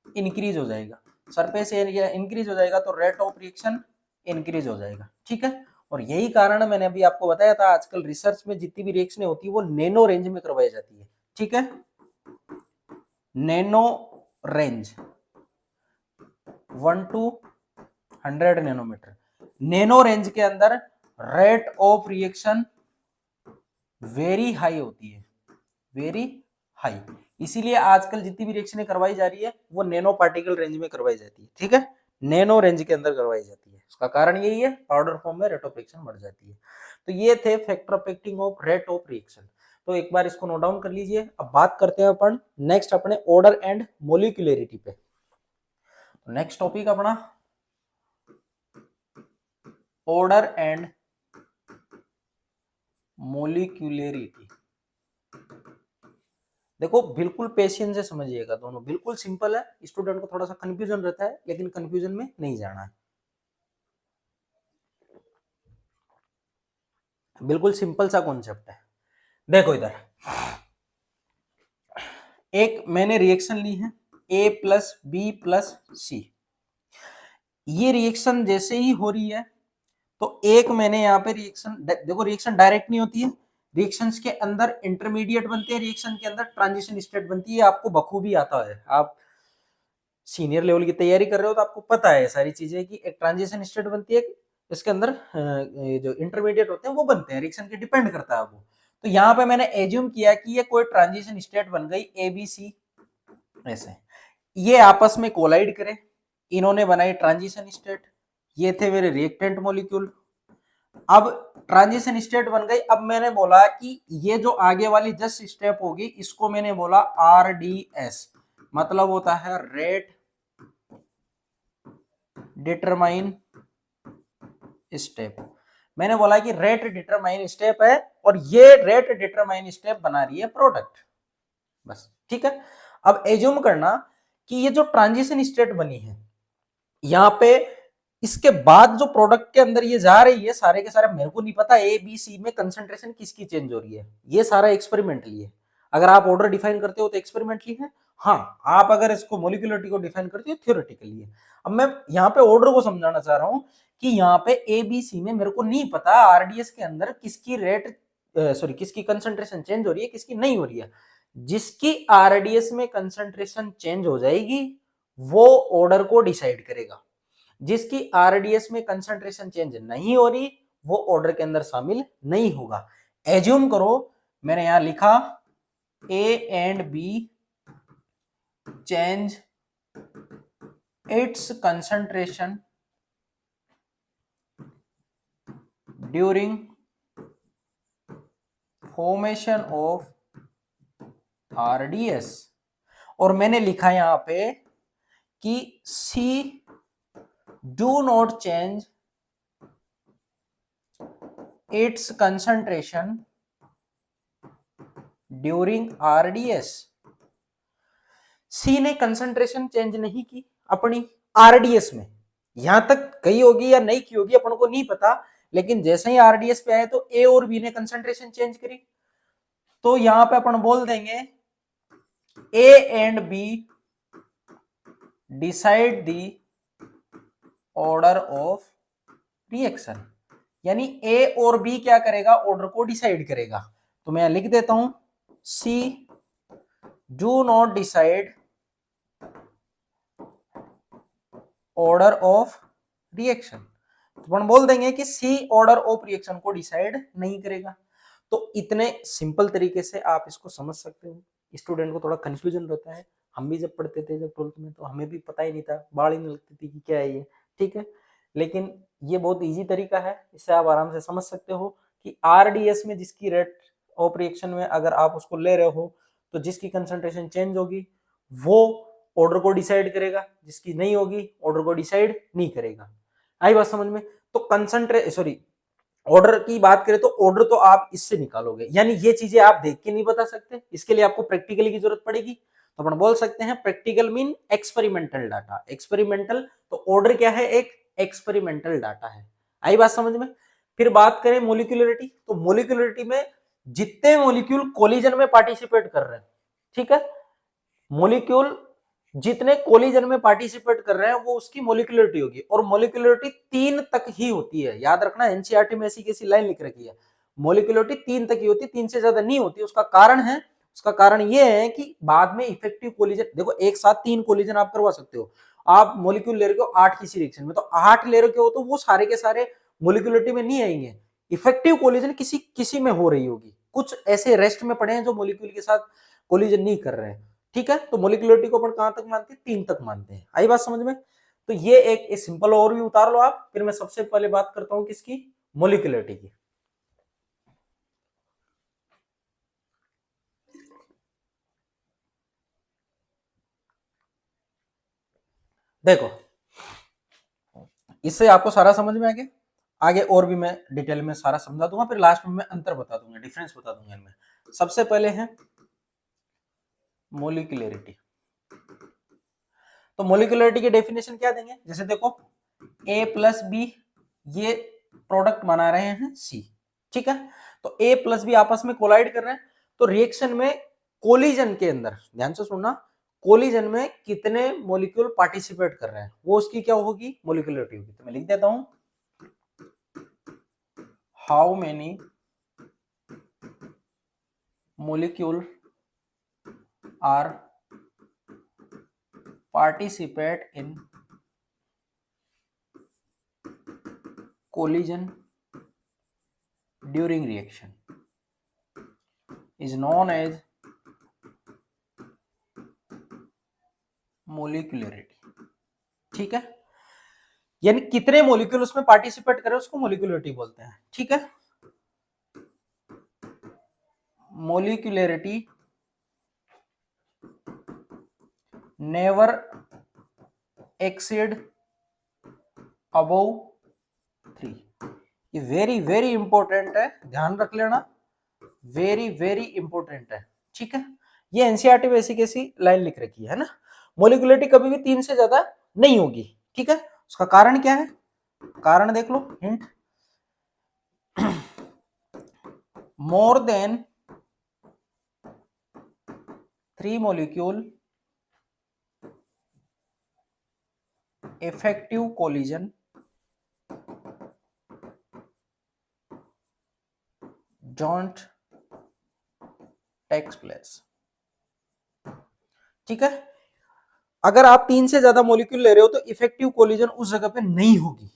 इंक्रीज हो जाएगा, सरफेस एरिया इंक्रीज हो जाएगा तो रेट ऑफ रिएक्शन इंक्रीज हो जाएगा, ठीक है। और यही कारण मैंने अभी आपको बताया था, आजकल रिसर्च में जितनी भी रिएक्शन होती है वो नैनो रेंज में करवाई जाती है, ठीक है, nano range 1 to 100 nanometre, nano range के अंदर rate of reaction very high होती है, वेरी हाई। इसीलिए आजकल जितनी भी रिएक्शनें करवाई जा रही है वो नैनो पार्टिकल रेंज में करवाई जाती है, ठीक है, नैनो रेंज के अंदर करवाई जाती है। उसका कारण यही है, पाउडर फॉर्म में रेट ऑफ रिएक्शन बढ़ जाती है। तो ये थे factor affecting of rate of reaction. तो एक बार इसको नोट डाउन कर लीजिए। अब बात करते हैं अपन नेक्स्ट अपने ऑर्डर एंड मोलिकुलरिटी पे। नेक्स्ट टॉपिक अपना ऑर्डर एंड मोलिकुलरिटी। देखो बिल्कुल पेशेंस से समझिएगा, दोनों बिल्कुल सिंपल है, स्टूडेंट को थोड़ा सा कंफ्यूजन रहता है लेकिन कंफ्यूजन में नहीं जाना है, बिल्कुल सिंपल सा कॉन्सेप्ट है। देखो इधर एक मैंने रिएक्शन ली है A प्लस बी प्लस सी, ये रिएक्शन जैसे ही हो रही है तो एक मैंने यहाँ पे रिएक्शन, देखो रिएक्शन डायरेक्ट नहीं होती है, रिएक्शंस के अंदर इंटरमीडिएट बनते हैं, रिएक्शन के अंदर ट्रांजिशन स्टेट बनती है, आपको बखूबी आता है, आप सीनियर लेवल की तैयारी कर रहे हो तो आपको पता है सारी चीजें कि एक ट्रांजिशन स्टेट बनती है, इसके अंदर जो इंटरमीडिएट होते हैं वो बनते हैं, रिएक्शन के डिपेंड करता है वो। तो यहाँ पे मैंने एज्यूम किया कि ये कोई ट्रांजिशन स्टेट बन गई ए बी सी, ऐसे ये आपस में कोलाइड करे, इन्होंने बनाई ट्रांजिशन स्टेट, ये थे मेरे रिएक्टेंट मॉलिक्यूल। अब ट्रांजिशन स्टेट बन गई, अब मैंने बोला कि ये जो आगे वाली जस्ट स्टेप होगी इसको मैंने बोला RDS, मतलब होता है रेट डिटरमाइन स्टेप। मैंने बोला कि रेट डिटरमाइन स्टेप है और ये रेट डिटरमाइन स्टेप बना रही है प्रोडक्ट, बस ठीक है। अब एज्यूम करना कि ये जो ट्रांजिशन स्टेट बनी है यहां पे, इसके बाद जो प्रोडक्ट के अंदर ये जा रही है, सारे के सारे मेरे को नहीं पता ए बी सी में कंसंट्रेशन किसकी चेंज हो रही है, ये सारा एक्सपेरिमेंटली है। अगर आप ऑर्डर डिफाइन करते हो तो एक्सपेरिमेंटली है, हाँ आप अगर इसको मोलिकुलरिटी को डिफाइन करते हो थ्योरेटिकली है। अब मैं यहाँ पे ऑर्डर को समझाना चाह रहा हूं कि यहाँ पे ए बी सी में मेरे को नहीं पता आरडीएस के अंदर किसकी रेट किसकी कंसंट्रेशन चेंज हो रही है, किसकी नहीं हो रही है। जिसकी आरडीएस में कंसंट्रेशन चेंज हो जाएगी वो ऑर्डर को डिसाइड करेगा, जिसकी आरडीएस में कंसंट्रेशन चेंज नहीं हो रही वो ऑर्डर के अंदर शामिल नहीं होगा। एज्यूम करो मैंने यहां लिखा A and B change it's concentration during formation of RDS, और मैंने लिखा यहां पे कि सी do not change its concentration during RDS। C ने कंसंट्रेशन चेंज नहीं की अपनी RDS में, यहां तक कही होगी या नहीं की होगी अपन को नहीं पता, लेकिन जैसे ही RDS पे आए तो A और B ने कंसंट्रेशन चेंज करी। तो यहां पे अपन बोल देंगे A and B decide the order of reaction, यानी ए और बी क्या करेगा, ऑर्डर को डिसाइड करेगा। तो मैं लिख देता हूं C do not decide order of reaction, तो अपन बोल देंगे कि सी ऑर्डर ऑफ रिएक्शन को डिसाइड नहीं करेगा। तो इतने सिंपल तरीके से आप इसको समझ सकते हो। स्टूडेंट को थोड़ा कंफ्यूजन रहता है, हम भी जब पढ़ते थे जब 12th में तो हमें भी पता ही नहीं था, बाढ़ ही नहीं लगती थी कि क्या है ये, ठीक है। लेकिन ये बहुत इजी तरीका है, इससे आप आराम से समझ सकते हो कि आरडीएस में जिसकी रेट ऑफ रिएक्शन में अगर आप उसको ले रहे हो तो जिसकी कंसंट्रेशन चेंज होगी वो ऑर्डर को डिसाइड करेगा, जिसकी नहीं होगी ऑर्डर को डिसाइड नहीं करेगा। आई बात समझ में। तो ऑर्डर की बात करें तो ऑर्डर तो आप इससे निकालोगे, यानी ये चीजें आप देख के नहीं बता सकते, इसके लिए आपको प्रैक्टिकली की जरूरत पड़ेगी। तो अपन बोल सकते हैं practical mean experimental data. Experimental तो ऑर्डर क्या है, एक एक्सपेरिमेंटल डाटा है। आई बात समझ में। फिर बात करें मोलिकुलरिटी, तो मोलिकुलरिटी में जितने मोलिक्यूल कोलिजन में पार्टिसिपेट कर रहे हैं, ठीक है, मोलिक्यूल जितने कोलिजन में पार्टिसिपेट कर रहे हैं वो उसकी मोलिकुलरिटी होगी। और मोलिकुलरिटी 3 तक ही होती है, याद रखना, एनसीईआरटी में ऐसी कैसी लाइन लिख रखी है, मोलिकुलरिटी 3 तक ही होती है, 3 से ज्यादा नहीं होती। उसका कारण है, उसका कारण ये है कि बाद में इफेक्टिव कोलिजन, देखो एक साथ 3 कोलिजन आप करवा सकते हो। आप मोलिक्यूल ले रहे हो 8 किसी रिएक्शन में, तो 8 ले रहे हो तो वो सारे के सारे मोलिकुलरिटी में नहीं आएंगे, इफेक्टिव कोलिजन किसी किसी में हो रही होगी। कुछ ऐसे रेस्ट में पड़े हैं जो मोलिक्यूल के साथ कोलिजन नहीं कर रहे हैं, ठीक है। तो मोलिकुलरिटी को अपन कहां तक मानते हैं, 3 तक मानते हैं। आई बात समझ में। तो ये एक सिंपल ओवरव्यू उतार लो आप। फिर मैं सबसे पहले बात करता हूं किसकी, मोलिकुलरिटी की। देखो इससे आपको सारा समझ में आ गया। आगे और भी मैं डिटेल में सारा समझा दूंगा, फिर लास्ट में मैं अंतर बता दूंगा, डिफरेंस बता दूंगा इनमें। सबसे पहले है मोलिकुलरिटी। तो मोलिकुलरिटी की डेफिनेशन क्या देंगे, जैसे देखो A प्लस बी ये प्रोडक्ट बना रहे हैं C, ठीक है। तो A प्लस बी आपस में कोलाइड कर रहे हैं, तो रिएक्शन में कोलिजन के अंदर, ध्यान से सुनना, कोलिजन में कितने मॉलिक्यूल पार्टिसिपेट कर रहे हैं वो उसकी क्या होगी, मोलिकुलरिटी होगी। तो मैं लिख देता हूं, how many molecule are participate in collision during reaction is known as molecularity, ठीक है। यानी कितने मॉलिक्यूल उसमें पार्टिसिपेट कर रहे हैं उसको मोलिकुलरिटी बोलते हैं, ठीक है। Molecularity never exceed above 3। ये वेरी वेरी इंपॉर्टेंट है, ध्यान रख लेना, वेरी वेरी इंपॉर्टेंट है, ठीक है। ये एनसीईआरटी में ऐसी कैसी लाइन लिख रखी है ना, मोलिकुलरिटी कभी भी 3 से ज्यादा नहीं होगी, ठीक है। उसका कारण क्या है, कारण देख लो, hint, more than 3 molecule effective collision don't takes place, ठीक है। अगर आप 3 से ज्यादा मॉलिक्यूल ले रहे हो तो इफेक्टिव कोलिजन उस जगह पे नहीं होगी,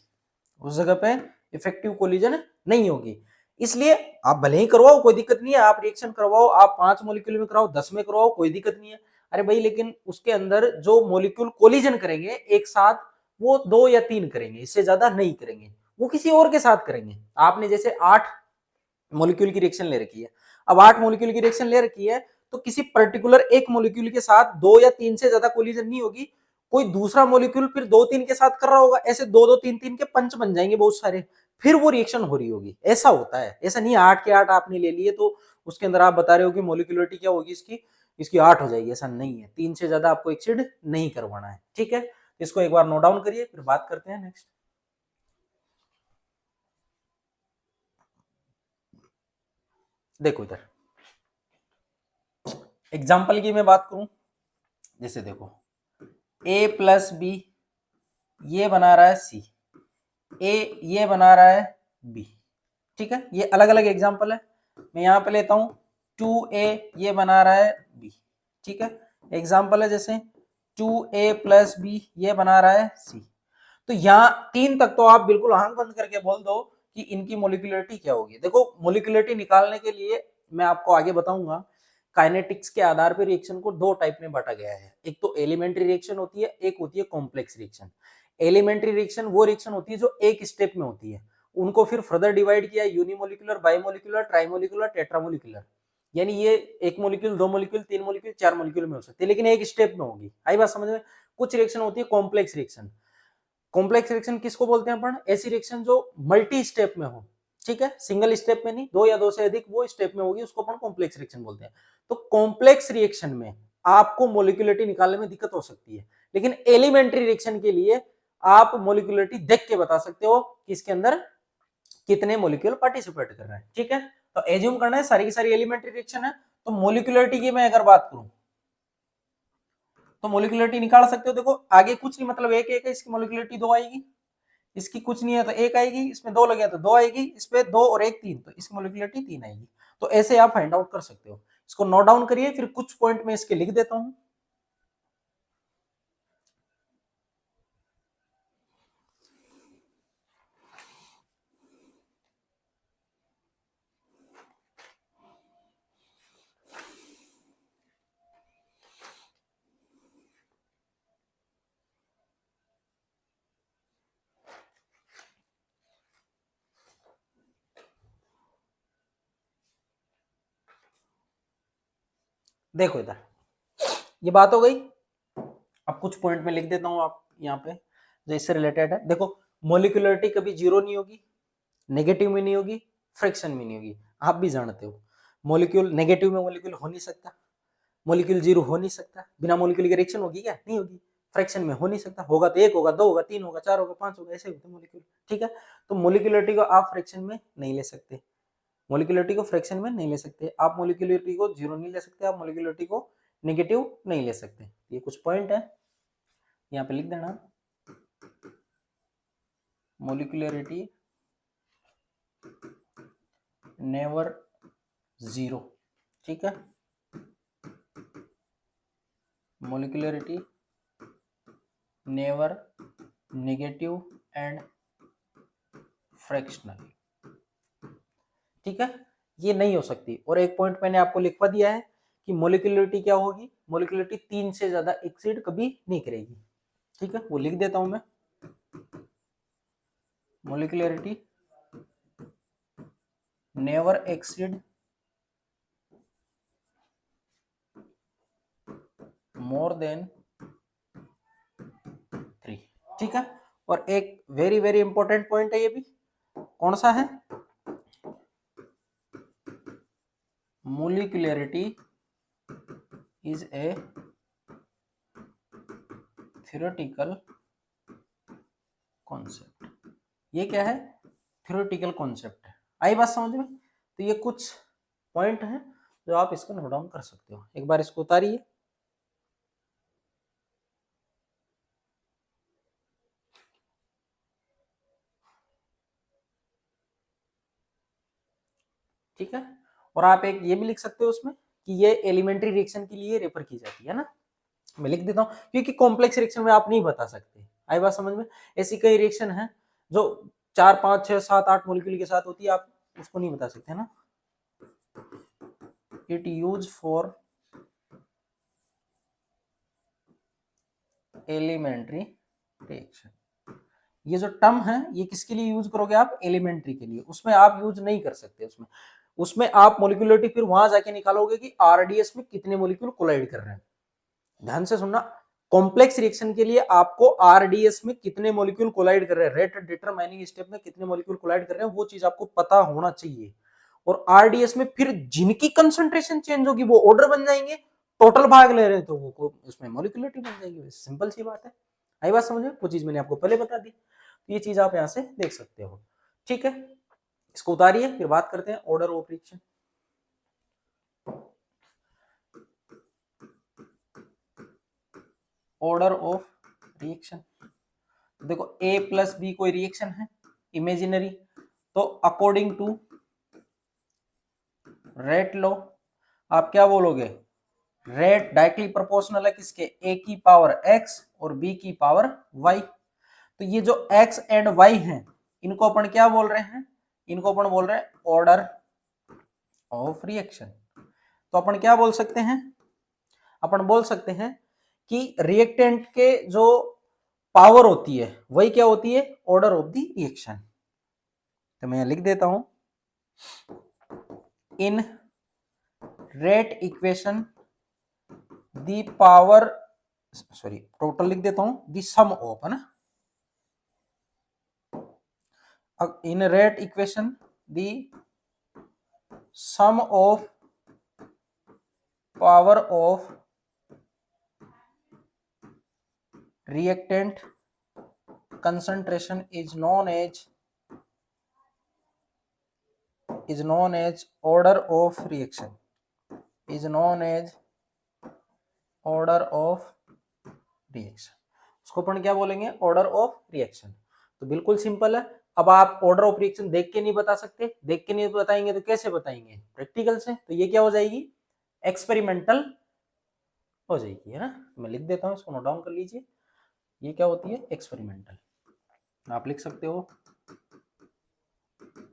उस जगह पे इफेक्टिव कोलिजन नहीं होगी। इसलिए आप भले ही करवाओ कोई दिक्कत नहीं है, आप रिएक्शन करवाओ, आप 5 मॉलिक्यूल में कराओ, 10 में करवाओ, कोई दिक्कत नहीं है। अरे भाई लेकिन उसके अंदर जो मॉलिक्यूल कोलिजन करेंगे एक साथ, वो 2 या 3 करेंगे, इससे ज्यादा नहीं करेंगे, वो किसी और के साथ करेंगे। आपने जैसे 8 मॉलिक्यूल की रिएक्शन ले रखी है, अब 8 मॉलिक्यूल की रिएक्शन ले रखी है, तो किसी पर्टिकुलर एक मॉलिक्यूल के साथ 2 या 3 से ज्यादा कोलिजन नहीं होगी, कोई दूसरा मॉलिक्यूल फिर 2-3 के साथ कर रहा होगा, ऐसे 2-2 3-3 के पंच बन जाएंगे बहुत सारे, फिर वो रिएक्शन हो रही होगी। ऐसा होता है, ऐसा नहीं 8 के 8 आपने ले लिए तो उसके अंदर आप बता रहे हो कि मोलिकुलरिटी क्या होगी इसकी, इसकी 8 हो जाएगी, ऐसा नहीं है। 3 से ज्यादा आपको एक्सीड नहीं करवाना है, ठीक है। इसको एक बार नोट डाउन करिए, फिर बात करते हैं नेक्स्ट। देखो इधर एग्जाम्पल की मैं बात करूं, जैसे देखो A प्लस बी ये बना रहा है C, A ये बना रहा है B, ठीक है। ये अलग अलग एग्जाम्पल है, मैं यहां पे लेता हूं 2A ये बना रहा है B, ठीक है। एग्जाम्पल है जैसे 2A प्लस बी ये बना रहा है C। तो यहाँ 3 तक तो आप बिल्कुल आंख बंद करके बोल दो कि इनकी मोलिकुलरिटी क्या होगी। देखो मोलिकुलरिटी निकालने के लिए मैं आपको आगे बताऊंगा, काइनेटिक्स के आधार पर रिएक्शन को 2 टाइप में बांटा गया है, एक तो एलिमेंट्री रिएक्शन होती है, एक होती है कॉम्प्लेक्स रिएक्शन। एलिमेंट्री रिएक्शन वो रिएक्शन होती है जो एक स्टेप में होती है, उनको फिर फर्दर डिवाइड किया यूनिमोलिकुलर, बाइमोलिकुलर, ट्राइमोलिकुलर, टेट्रामोलिकुलर। यानी ये 1 मोलिक्यूल, 2 मोलिक्यूल, 3 मोलिक्यूल, 4 मोलिक्यूल में हो सकती है, लेकिन एक स्टेप में होगी। आई बात समझ में। कुछ रिएक्शन होती है कॉम्प्लेक्स रिएक्शन। कॉम्प्लेक्स रिएक्शन किसको बोलते हैं अपन, ऐसी रिएक्शन जो मल्टी स्टेप में हो, ठीक है, सिंगल स्टेप में नहीं, 2 या 2 से अधिक वो स्टेप में होगी, उसको अपन कॉम्प्लेक्स रिएक्शन बोलते हैं। तो कॉम्प्लेक्स रिएक्शन में आपको मोलिकुलरिटी निकालने में दिक्कत हो सकती है, लेकिन एलिमेंट्री रिएक्शन के लिए आप मोलिकुलरिटी देख के बता सकते हो कि इसके अंदर कितने मोलिक्यूल पार्टिसिपेट कर रहे हैं। ठीक है, तो एज्यूम करना है सारी की सारी एलिमेंट्री रिएक्शन है। तो मोलिकुलरिटी की मैं अगर बात करूं तो मोलिकुलरिटी निकाल सकते हो। देखो आगे कुछ नहीं, मतलब एक एक है, इसकी मोलिकुलरिटी 2 आएगी, इसकी कुछ नहीं है तो 1 आएगी, इसमें 2 लगे तो 2 आएगी, इसपे 2 और 1 3, तो इसकी मोलिकुलरिटी 3 आएगी। तो ऐसे आप फाइंड आउट कर सकते हो। इसको नोट डाउन करिए, फिर कुछ पॉइंट में इसके लिख देता हूं। देखो इधर ये बात हो गई। अब कुछ पॉइंट में लिख देता हूं आप यहाँ पे जो इससे रिलेटेड है। देखो मोलिकुलरिटी कभी जीरो नहीं होगी, नेगेटिव में नहीं होगी, फ्रिक्शन में नहीं होगी। आप भी जानते हो मोलिक्यूल नेगेटिव में मोलिक्यूल हो नहीं सकता, मोलिक्यूल जीरो हो नहीं सकता, बिना मोलिक्यूल की रिएक्शन होगी क्या? नहीं होगी। फ्रैक्शन में हो नहीं सकता, होगा तो 1 होगा, 2 होगा, 3 होगा, 4 होगा, 5 होगा, ऐसे होते हैं मोलिक्यूल। ठीक है, तो मोलिकुलरिटी को आप फ्रैक्शन में नहीं ले सकते, मोलिकुलरिटी को फ्रैक्शन में नहीं ले सकते, आप मोलिकुलरिटी को जीरो नहीं ले सकते, आप मोलिकुलरिटी को नेगेटिव नहीं ले सकते। ये कुछ पॉइंट है, यहाँ पे लिख देना। मोलिकुलरिटी नेवर जीरो, ठीक है, molecularity never negative and fractional. ठीक है, ये नहीं हो सकती। और एक पॉइंट मैंने आपको लिखवा दिया है कि मोलिकुलरिटी क्या होगी, मोलिकुलरिटी 3 से ज्यादा एक्सीड कभी नहीं करेगी। ठीक है, वो लिख देता हूं मैं। मोलिकुलरिटी नेवर एक्सीड मोर देन 3। ठीक है, और एक वेरी वेरी इंपॉर्टेंट पॉइंट है, ये भी कौन सा है, molecularity is a theoretical concept. ये क्या है, थ्योरेटिकल कॉन्सेप्ट है। आई बात समझ में? तो ये कुछ पॉइंट है जो आप इसको नोट डाउन कर सकते हो। एक बार इसको उतारिए। ठीक है, और आप एक ये भी लिख सकते हो उसमें कि ये एलिमेंट्री रिएक्शन के लिए रेफर की जाती है ना। मैं लिख देता हूँ क्योंकि कॉम्प्लेक्स रिएक्शन में आप नहीं बता सकते। आई बात समझ में? ऐसी कई रिएक्शन है जो 4 5 6 7 8 मॉलिक्यूल के साथ होती है, आप उसको नहीं बता सकते ना। It use for elementary reaction. ये जो टर्म है ये किसके लिए यूज करोगे आप, एलिमेंट्री के लिए। उसमें आप यूज नहीं कर सकते। उसमें उसमें आप मोलिकुलरिटी फिर वहां जाके निकालोगे कि आरडीएस में कितने मोलिक्यूल कोलाइड कर रहे हैं। ध्यान से सुनना, कॉम्प्लेक्स रिएक्शन के लिए आपको आरडीएस में कितने मॉलिक्यूल कोलाइड कर रहे हैं, रेट डिटरमाइनिंग स्टेप में कितने मॉलिक्यूल कोलाइड कर रहे हैं, वो चीज आपको पता होना चाहिए। और आरडीएस में फिर जिनकी कंसंट्रेशन चेंज होगी वो ऑर्डर बन जाएंगे, टोटल भाग ले रहे हैं तो वो उसमें मॉलिक्यूलरिटी बन जाएगी। सिंपल सी बात है। आई बात समझ में? वो चीज मैंने आपको पहले बता दी, तो ये चीज आप यहां से देख सकते हो। ठीक है, इसको उतारिए, फिर बात करते हैं order of reaction. Order of reaction, देखो A प्लस बी कोई रिएक्शन है इमेजिनरी, तो अकॉर्डिंग टू रेट लॉ आप क्या बोलोगे, रेट डायरेक्टली प्रोपोर्शनल है किसके, A की पावर x और B की पावर y। तो ये जो x एंड y हैं इनको अपन क्या बोल रहे हैं, इनको अपन बोल रहे हैं ऑर्डर ऑफ रिएक्शन। तो अपन क्या बोल सकते हैं, अपन बोल सकते हैं कि रिएक्टेंट के जो पावर होती है वही क्या होती है, ऑर्डर ऑफ द रिएक्शन। तो मैं लिख देता हूं, in rate equation the power, sorry total लिख देता हूं, द सम ऑफ, है ना, in rate equation the sum of power of reactant concentration is known as order of reaction, is known as order of reaction. उसको अपन क्या बोलेंगे? Order of reaction. तो बिल्कुल सिंपल है। अब आप ऑर्डर ऑफ रिएक्शन देख के नहीं बता सकते, देख के नहीं बताएंगे तो कैसे बताएंगे? प्रैक्टिकल से। तो ये क्या हो जाएगी? एक्सपेरिमेंटल हो जाएगी, है ना। मैं लिख देता हूं, इसको नोट डाउन कर लीजिए। ये क्या होती है? एक्सपेरिमेंटल। आप लिख सकते हो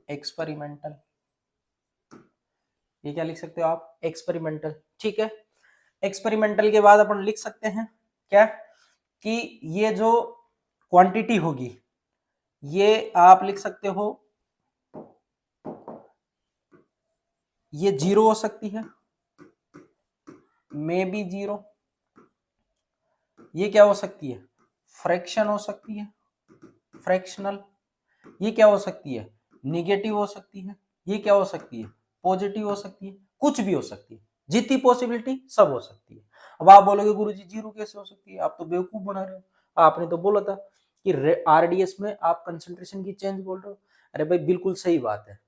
एक्सपेरिमेंटल। ये क्या लिख सकते हो आप? एक्सपेरिमेंटल। ठीक है। एक्सपेरिमेंटल के बाद अपन लिख सकते हैं क्या कि ये जो क्वांटिटी होगी ये आप लिख सकते हो, ये 0 हो सकती है, मे बी 0। ये क्या हो सकती है? फ्रैक्शन हो सकती है, फ्रैक्शनल। ये क्या हो सकती है? निगेटिव हो सकती है। ये क्या हो सकती है? पॉजिटिव हो सकती है। कुछ भी हो सकती है, जितनी पॉसिबिलिटी सब हो सकती है। अब आप बोलोगे गुरुजी 0 कैसे हो सकती है? आप तो बेवकूफ बना रहे हो। आपने तो बोला था कि आरडीएस में आप कंसंट्रेशन की चेंज बोल रहे हो। अरे भाई बिल्कुल सही बात है।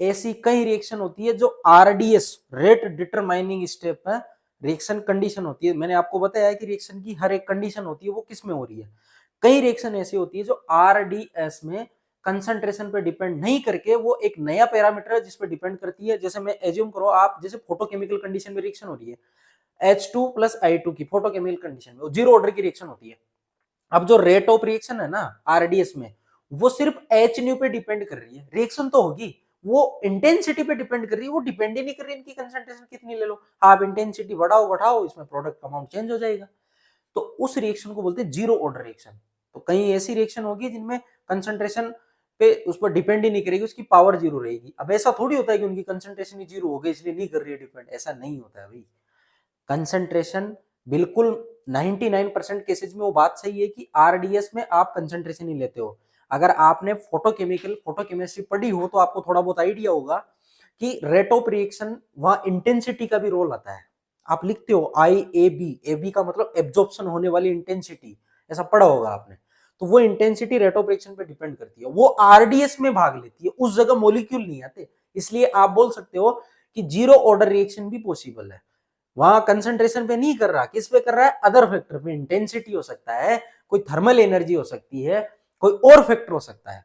ऐसी कई रिएक्शन होती है जो आरडीएस, रेट डिटरमाइनिंग स्टेप है, रिएक्शन कंडीशन होती है। मैंने आपको बताया है कि रिएक्शन की हर एक कंडीशन होती है, वो किस में हो रही है। कई रिएक्शन ऐसी होती है जो आरडीएस में कंसंट्रेशन पे डिपेंड नहीं करके वो एक नया पैरामीटर है जिस पे डिपेंड करती है। जैसे मैं एज्यूम करो आप, जैसे फोटोकेमिकल कंडीशन में रिएक्शन हो रही है H2 प्लस I2 की फोटोकेमिकल कंडीशन में, वो 0 ऑर्डर की रिएक्शन होती है। अब जो रेट ऑफ रिएक्शन है ना आरडीएस में, वो सिर्फ एच न्यू पे डिपेंड कर रही है। रिएक्शन तो होगी, वो इंटेंसिटी पे डिपेंड कर रही है, वो डिपेंड ही नहीं कर रही इनकी कंसंट्रेशन कितनी ले लो। आप इंटेंसिटी बढ़ाओ बढ़ाओ, इसमें प्रोडक्ट अमाउंट चेंज हो जाएगा। तो उस रिएक्शन को बोलते हैं जीरो ऑर्डर रिएक्शन। तो कई ऐसी रिएक्शन होगी जिनमें कंसंट्रेशन पे उस पर डिपेंड ही नहीं करेगी, उसकी पावर 0 रहेगी। अब ऐसा थोड़ी होता है कि उनकी कंसंट्रेशन ही 0 हो गई इसलिए नहीं कर रही है डिपेंड, ऐसा नहीं होता है भाई। कंसंट्रेशन बिल्कुल 99% केसेस में वो बात सही है कि आरडीएस में आप कंसंट्रेशन ही लेते हो। अगर आपने फोटोकेमिस्ट्री पढ़ी हो तो आपको थोड़ा बहुत आइडिया होगा कि रेट ऑफ रिएक्शन वहां इंटेंसिटी का भी रोल आता है। आप लिखते हो IAB, AB का मतलब एब्जॉर्प्शन होने वाली इंटेंसिटी, ऐसा पढ़ा होगा आपने। तो वो इंटेंसिटी रेट ऑफ रिएक्शन पे डिपेंड करती है, वो आरडीएस में भाग लेती है, उस जगह मॉलिक्यूल नहीं आते। इसलिए आप बोल सकते हो कि जीरो ऑर्डर रिएक्शन भी पॉसिबल है। वहां कंसंट्रेशन पे नहीं कर रहा, किस पे कर रहा है? अदर फैक्टर पे। इंटेंसिटी हो सकता है, कोई थर्मल एनर्जी हो सकती है, कोई और फैक्टर हो सकता है।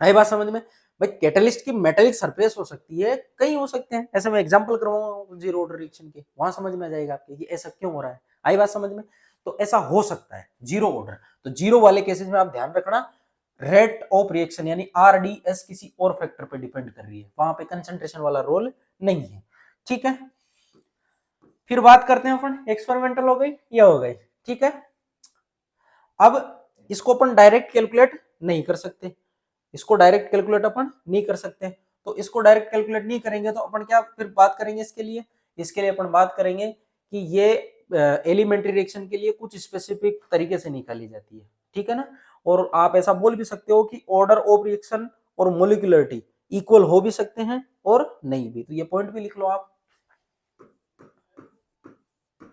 आई बात समझ में? भाई कैटलिस्ट की मेटेलिक सरफेस हो सकती है, कई हो सकते हैं। ऐसे मैं एग्जांपल करवाऊंगा जीरो ऑर्डर रिएक्शन के, वहां समझ में आ जाएगा आपके कि ऐसा क्यों हो रहा है। आई बात समझ में? तो ऐसा हो सकता है जीरो ऑर्डर। तो जीरो वाले केसेस में आप ध्यान रखना, रेट ऑफ रिएक्शन यानी आरडीएस किसी और फैक्टर पे डिपेंड कर रही है, वहां पे कंसंट्रेशन वाला रोल नहीं है। ठीक है। फिर बात करते हैं अपन, एक्सपेरिमेंटल हो गई, ये हो गई। ठीक है। अब इसको अपन डायरेक्ट कैलकुलेट नहीं कर सकते, इसको डायरेक्ट कैलकुलेट अपन नहीं कर सकते। तो इसको डायरेक्ट कैलकुलेट नहीं करेंगे तो अपन क्या फिर बात करेंगे इसके लिए? इसके लिए अपन बात करेंगे कि ये एलिमेंट्री रिएक्शन के लिए कुछ स्पेसिफिक तरीके से निकाली जाती है। ठीक है ना। और आप ऐसा बोल भी सकते हो कि ऑर्डर ऑफ रिएक्शन और मोलिकुलरिटी इक्वल हो भी सकते हैं और नहीं भी। तो ये पॉइंट भी लिख लो आप।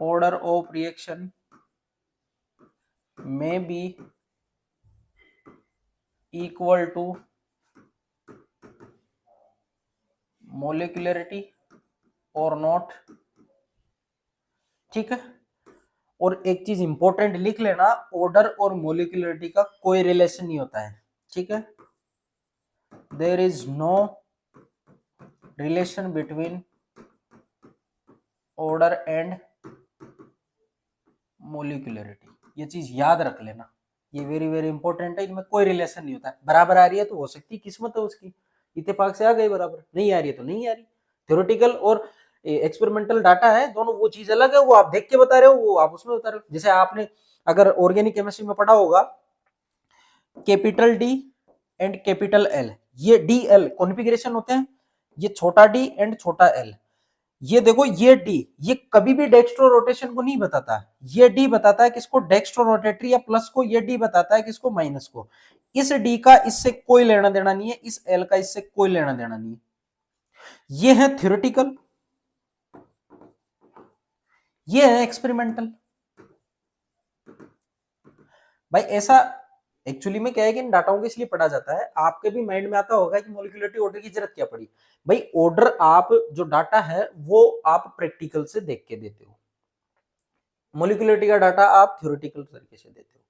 order of reaction may be equal to molecularity or not। ठीक है। और एक चीज इंपॉर्टेंट लिख लेना, ऑर्डर और मोलिकुलरिटी का कोई रिलेशन नहीं होता है। ठीक है। There is no relation between order and molecularity. ये चीज याद रख लेना, ये वेरी वेरी इंपॉर्टेंट है। इनमें कोई रिलेशन नहीं होता है। बराबर आ रही है तो हो सकती है, किस्मत है उसकी, इत्तेफाक से आ गई बराबर, नहीं आ रही है तो नहीं आ रही। थ्योरेटिकल और एक्सपेरिमेंटल डाटा है दोनों, वो चीज अलग है। वो आप देख के बता रहे हो, वो आप उसमें बता रहे हो। जैसे आपने अगर ऑर्गेनिक केमिस्ट्री में पढ़ा होगा capital D and capital L, ये डी एल कॉन्फ़िगरेशन होते हैं, ये छोटा डी एंड छोटा एल। ये देखो ये डी, ये कभी भी डेक्स्ट्रो रोटेशन को नहीं बताता, ये डी बताता है किसको? डेक्स्ट्रो रोटेटरी या प्लस को। ये डी बताता है किसको? माइनस को। इस डी का इससे कोई लेना देना नहीं है, इस एल का इससे कोई लेना देना नहीं है। ये है थ्योरेटिकल, ये है एक्सपेरिमेंटल। भाई ऐसा एक्चुअली में क्या है कि इन डाटाओं को इसलिए पढ़ा जाता है, आपके भी माइंड में आता होगा कि मोलिकुलरिटी ऑर्डर की जरूरत क्या पड़ी। भाई ऑर्डर आप जो डाटा है वो आप प्रैक्टिकल से देख के देते हो, मोलिकुलरिटी का डाटा आप थ्योरेटिकल तरीके से देते हो,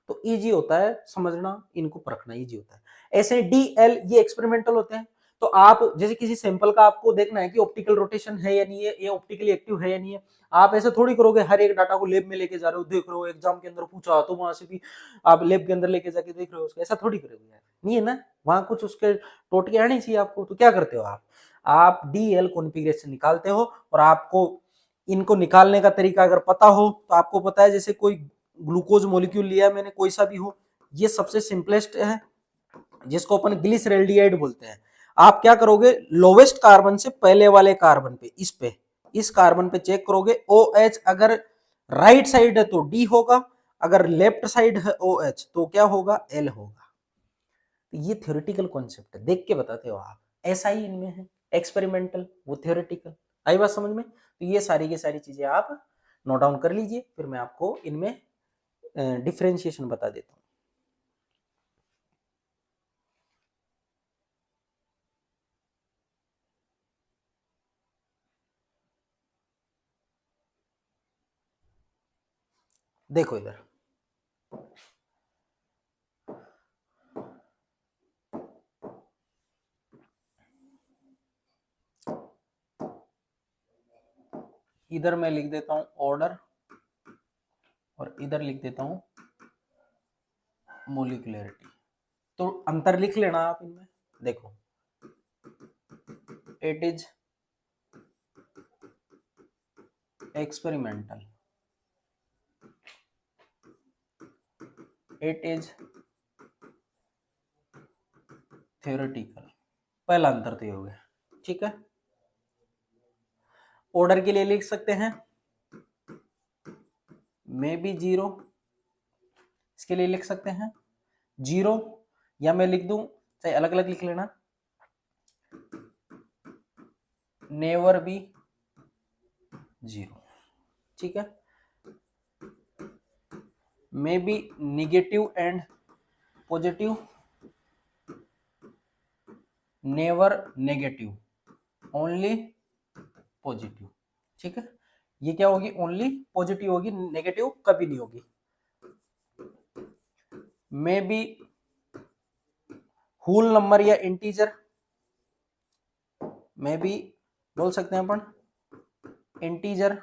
तो इजी होता है समझना, इनको परखना इजी होता है। ऐसे डीएल ये एक्सपेरिमेंटल होते हैं, तो आप जैसे किसी सैंपल का आपको देखना है कि ऑप्टिकल रोटेशन है या नहीं है, ये ऑप्टिकली एक्टिव है या नहीं है, आप ऐसे थोड़ी करोगे हर एक डाटा को लैब में लेके जा रहे हो, देख रहे हो एग्जाम के अंदर पूछा तो वहां से भी आप लैब के अंदर लेके जाके देख रहे हो उसको, ऐसा थोड़ी करोगे यार, नहीं है ना, वहां कुछ उसके टोटके आने चाहिए आपको। तो क्या करते हो आप डीएल कॉन्फ़िगरेशन निकालते हो, और आपको इनको निकालने का तरीका अगर पता हो तो आपको पता है, जैसे कोई ग्लूकोज मॉलिक्यूल लिया मैंने कोई सा भी हो, ये सबसे सिंपलेस्ट है जिसको अपन ग्लिसरेल्डिहाइड बोलते हैं। आप क्या करोगे, लोवेस्ट कार्बन से पहले वाले कार्बन पे, इस कार्बन पे चेक करोगे, OH अगर राइट साइड है तो D होगा, अगर लेफ्ट साइड है OH तो क्या होगा, L होगा। ये थ्योरेटिकल कॉन्सेप्ट है, देख के बताते हो आप, ऐसा ही इनमें है, एक्सपेरिमेंटल वो थ्योरेटिकल। आई बात समझ में? तो ये सारी की सारी चीजें आप नोट डाउन कर लीजिए, फिर मैं आपको इनमें डिफरेंशिएशन बता देता हूँ। देखो इधर, इधर मैं लिख देता हूं ऑर्डर और इधर लिख देता हूं मोलिकुलरिटी, तो अंतर लिख लेना आप इनमें। देखो it is experimental, it is theoretical, पहला अंतर तो ये हो गया, ठीक है। ऑर्डर के लिए लिख सकते हैं मे बी 0, इसके लिए लिख सकते हैं 0, या मैं लिख दूं, चाहे अलग अलग लिख लेना, नेवर बी 0, ठीक है। May be negative and positive, never negative, only positive, ठीक है। ये क्या होगी, ओनली पॉजिटिव होगी, नेगेटिव कभी नहीं होगी। मे बी होल नंबर या इंटीजर, मे बी बोल सकते हैं अपन इंटीजर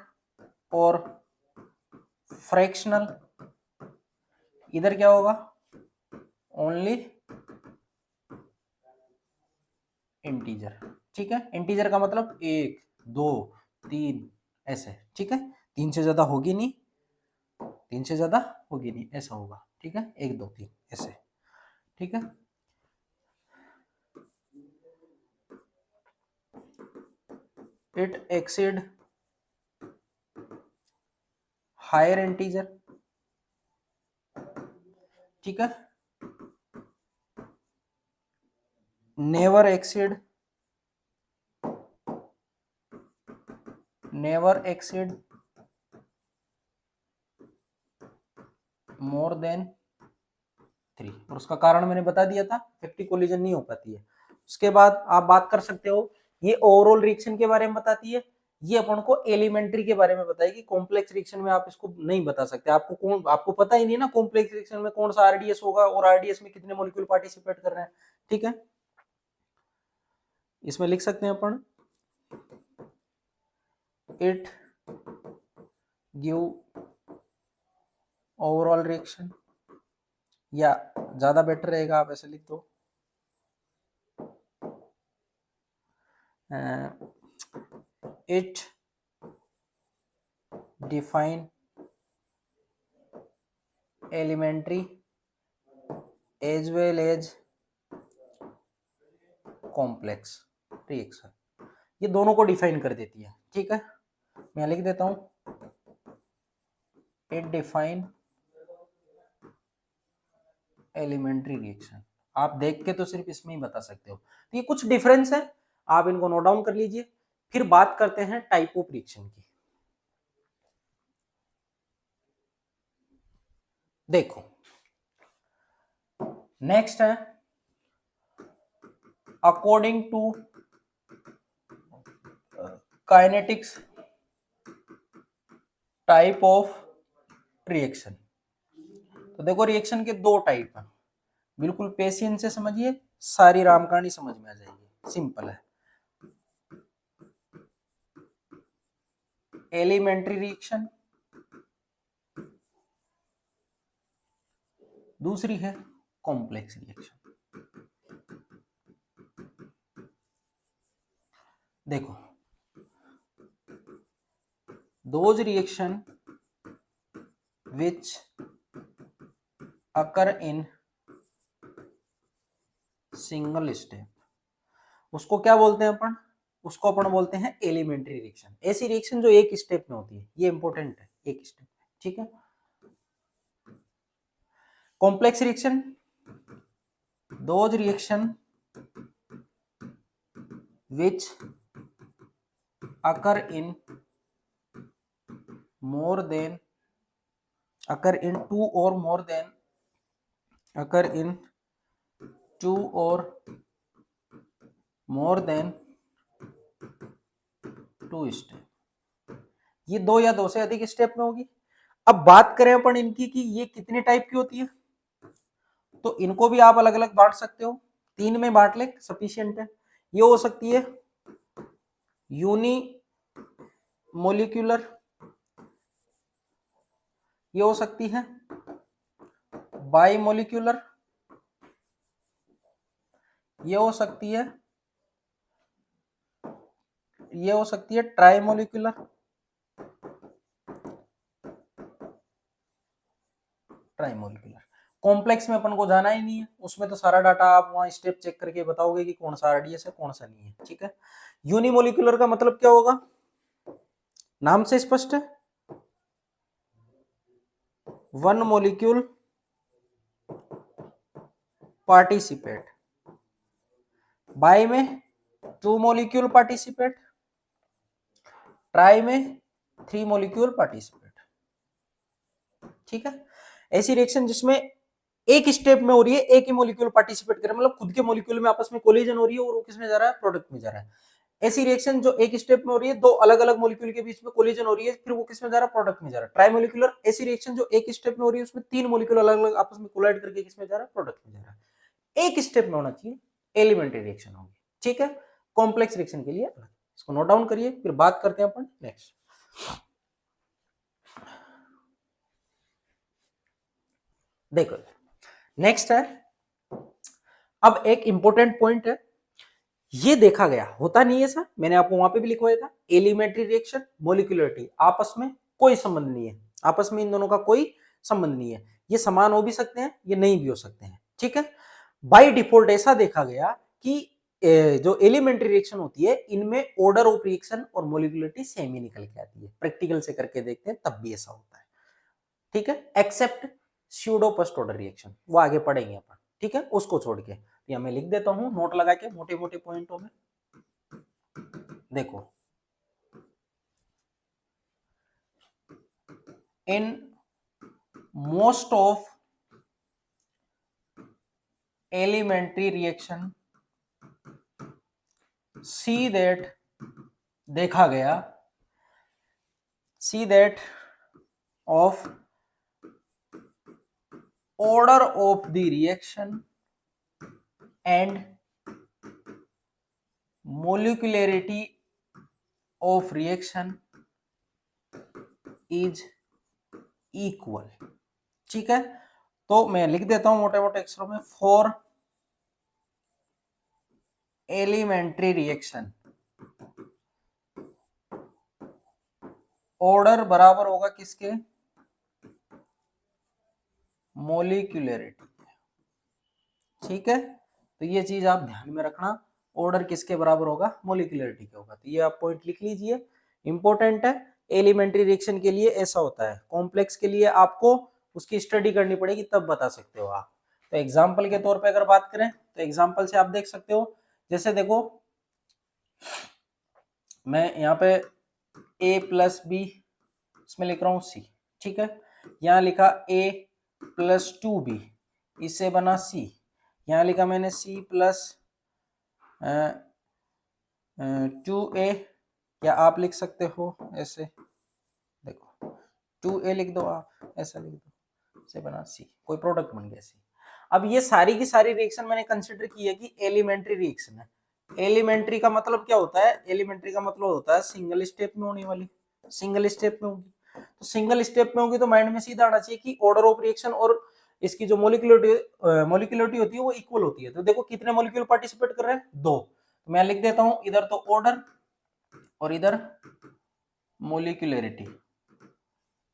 और फ्रैक्शनल, इधर क्या होगा, ओनली इंटीजर, ठीक है। इंटीजर का मतलब 1 2 3 ऐसे, ठीक है, 3 से ज्यादा होगी नहीं, 3 से ज्यादा होगी नहीं, ऐसा होगा, ठीक है, 1 2 3 ऐसे, ठीक है। इट एक्सीड हायर इंटीजर, ठीक है, नेवर एक्सीड, नेवर एक्सीड मोर देन 3, और उसका कारण मैंने बता दिया था, इफेक्टिव कोलिजन नहीं हो पाती है। उसके बाद आप बात कर सकते हो, ये ओवरऑल रिएक्शन के बारे में बताती है, ये अपन को एलिमेंट्री के बारे में बताएगी, कॉम्प्लेक्स रिएक्शन में आप इसको नहीं बता सकते, आपको पता ही नहीं ना कॉम्प्लेक्स रिएक्शन में कौन सा आरडीएस होगा और आरडीएस में कितने मॉलिक्यूल पार्टिसिपेट कर रहे हैं, ठीक है। इसमें लिख सकते हैं अपन इट गिव ओवरऑल रिएक्शन, या ज्यादा बेटर रहेगा आप ऐसे लिख दो it define elementary as well as complex reaction, ये दोनों को डिफाइन कर देती है, ठीक है। मैं लिख देता हूं इट डिफाइन एलिमेंट्री रिएक्शन, आप देख के तो सिर्फ इसमें ही बता सकते हो, तो ये कुछ डिफरेंस है, आप इनको नोट डाउन कर लीजिए। फिर बात करते हैं टाइप ऑफ रिएक्शन की। देखो नेक्स्ट है according to kinetics type of reaction. तो देखो रिएक्शन के दो टाइप हैं, बिल्कुल पेशेंस से समझिए, सारी राम कहानी समझ में आ जाएगी, सिंपल है। एलिमेंट्री रिएक्शन, दूसरी है कॉम्प्लेक्स रिएक्शन। देखो those reaction which occur in single step, उसको क्या बोलते हैं अपन, उसको अपन बोलते हैं एलिमेंट्री रिएक्शन। ऐसी रिएक्शन जो एक स्टेप में होती है, ये इंपॉर्टेंट है, एक स्टेप, ठीक है। Complex reaction, those reaction which occur in more than, occur in two or more than, occur in two or more than two step, ये दो या दो से अधिक स्टेप में होगी। अब बात करें अपन इनकी कि ये कितने टाइप की होती है, तो इनको भी आप अलग अलग बांट सकते हो, तीन में बांट ले सफिशियंट है। ये हो सकती है यूनी मोलिक्यूलर, ये हो सकती है बाई मोलिक्यूलर, ये हो सकती है, ये हो सकती है try molecular, try molecular. Complex में अपन को जाना ही नहीं है, उसमें तो सारा डाटा आप वहां स्टेप चेक करके बताओगे कि कौन सा आरडीएस है कौन सा नहीं है, ठीक है। यूनिमोलिक्यूलर का मतलब क्या होगा, नाम से स्पष्ट है, वन मोलिक्यूल पार्टिसिपेट, बाई में टू मोलिक्यूल पार्टिसिपेट, ट्राई में थ्री मोलिक्यूल पार्टिसिपेट, ठीक है। ऐसी रिएक्शन जिसमें एक स्टेप में हो रही है, एक ही मोलिक्यूल पार्टिसिपेट कर रहा है, मतलब खुद के मोलिक्यूल में आपस में कोलिजन हो रही है और वो किसमें जा रहा है, प्रोडक्ट में जा रहा है। ऐसी रिएक्शन जो एक स्टेप में हो रही है, दो अलग अलग मोलिक्यूल के बीच में कोलिजन हो रही है, फिर वो किसमें जा रहा है, प्रोडक्ट में जा रहा है। ट्राइमोलिक्यूलर ऐसी रिएक्शन जो एक स्टेप में हो रही है, उसमें तीन मोलिक्यूल अलग अलग आपस में कोलाइड करके किसमें जा रहा है, प्रोडक्ट में जा रहा है। एक स्टेप में होना चाहिए, एलिमेंट्री रिएक्शन होगी, ठीक है। कॉम्प्लेक्स रिएक्शन के लिए अलग, इसको नोट डाउन करिए, फिर बात करते हैं अपन नेक्स्ट। देखो नेक्स्ट है, अब एक इंपॉर्टेंट पॉइंट है, ये देखा गया होता नहीं है सर, मैंने आपको वहां पे भी लिखवाया था, एलिमेंट्री रिएक्शन मोलिकुलरिटी आपस में कोई संबंध नहीं है, आपस में इन दोनों का कोई संबंध नहीं है, ये समान हो भी सकते हैं, ये नहीं भी हो सकते हैं, ठीक है। बाय डिफॉल्ट ऐसा देखा गया कि जो एलिमेंट्री रिएक्शन होती है, इनमें ऑर्डर ऑफ रिएक्शन और मोलिकुलरिटी सेम ही निकल के आती है, प्रैक्टिकल से करके देखते हैं तब भी ऐसा होता है, ठीक है, except pseudo first order reaction, वो आगे पढ़ेंगे अपन, ठीक है, उसको छोड़ के। या मैं लिख देता हूं नोट लगा के मोटे मोटे पॉइंटों में। देखो in most of elementary reaction see that, देखा गया, see that of order of the reaction and molecularity of reaction is equal, ठीक है। तो मैं लिख देता हूं मोटे मोटे अक्षरों में, फॉर एलिमेंट्री रिएक्शन ऑर्डर बराबर होगा किसके, मोलिकुलरिटी, ठीक है। तो ये चीज आप ध्यान में रखना, ऑर्डर किसके बराबर होगा, मोलिकुलरिटी के होगा, तो ये आप पॉइंट लिख लीजिए, इंपॉर्टेंट है। एलिमेंट्री रिएक्शन के लिए ऐसा होता है, कॉम्प्लेक्स के लिए आपको उसकी स्टडी करनी पड़ेगी तब बता सकते हो आप। तो एग्जाम्पल के तौर पे अगर बात करें तो एग्जाम्पल से आप देख सकते हो, जैसे देखो मैं यहाँ पे a प्लस बी इसमें लिख रहा हूँ c, ठीक है। यहाँ लिखा a प्लस टू बी, इससे बना c, यहाँ लिखा मैंने C प्लस 2A, या आप लिख सकते हो ऐसे, देखो 2A लिख दो, आप ऐसा लिख दो, से बना C, कोई प्रोडक्ट बन गया C। अब ये सारी की सारी रिएक्शन मैंने कंसिडर की है कि एलिमेंट्री रिएक्शन है। एलिमेंट्री का मतलब क्या होता है? एलिमेंट्री का मतलब होता है सिंगल स्टेप में होने वाली, सिंगल स्टेप में होगी। तो सिंगल स्टेप में होगी तो माइंड में सीधा आना चाहिए कि ऑर्डर ऑफ रिएक्शन और इसकी जो मोलिकुलरिटी होती है वो इक्वल होती है। तो देखो कितने मोलिक्यूल पार्टिसिपेट कर रहे हैं? 2। तो मैं लिख देता हूं इधर तो ऑर्डर और इधर मोलिकुलरिटी।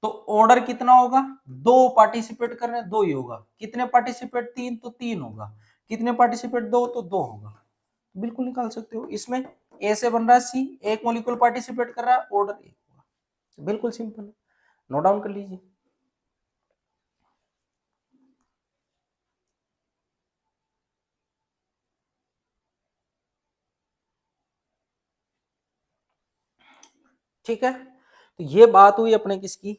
तो ऑर्डर कितना होगा? 2 पार्टिसिपेट कर रहे हैं, 2 ही होगा। कितने पार्टिसिपेट? 3, तो 3 होगा। कितने पार्टिसिपेट? 2, तो 2 होगा। बिल्कुल निकाल सकते हो। इसमें ए से बन रहा है सी, एक मॉलिक्यूल पार्टिसिपेट कर रहा है, ऑर्डर 1 होगा। बिल्कुल सिंपल है, नोट डाउन कर लीजिए। ठीक है, तो ये बात हुई अपने किसकी?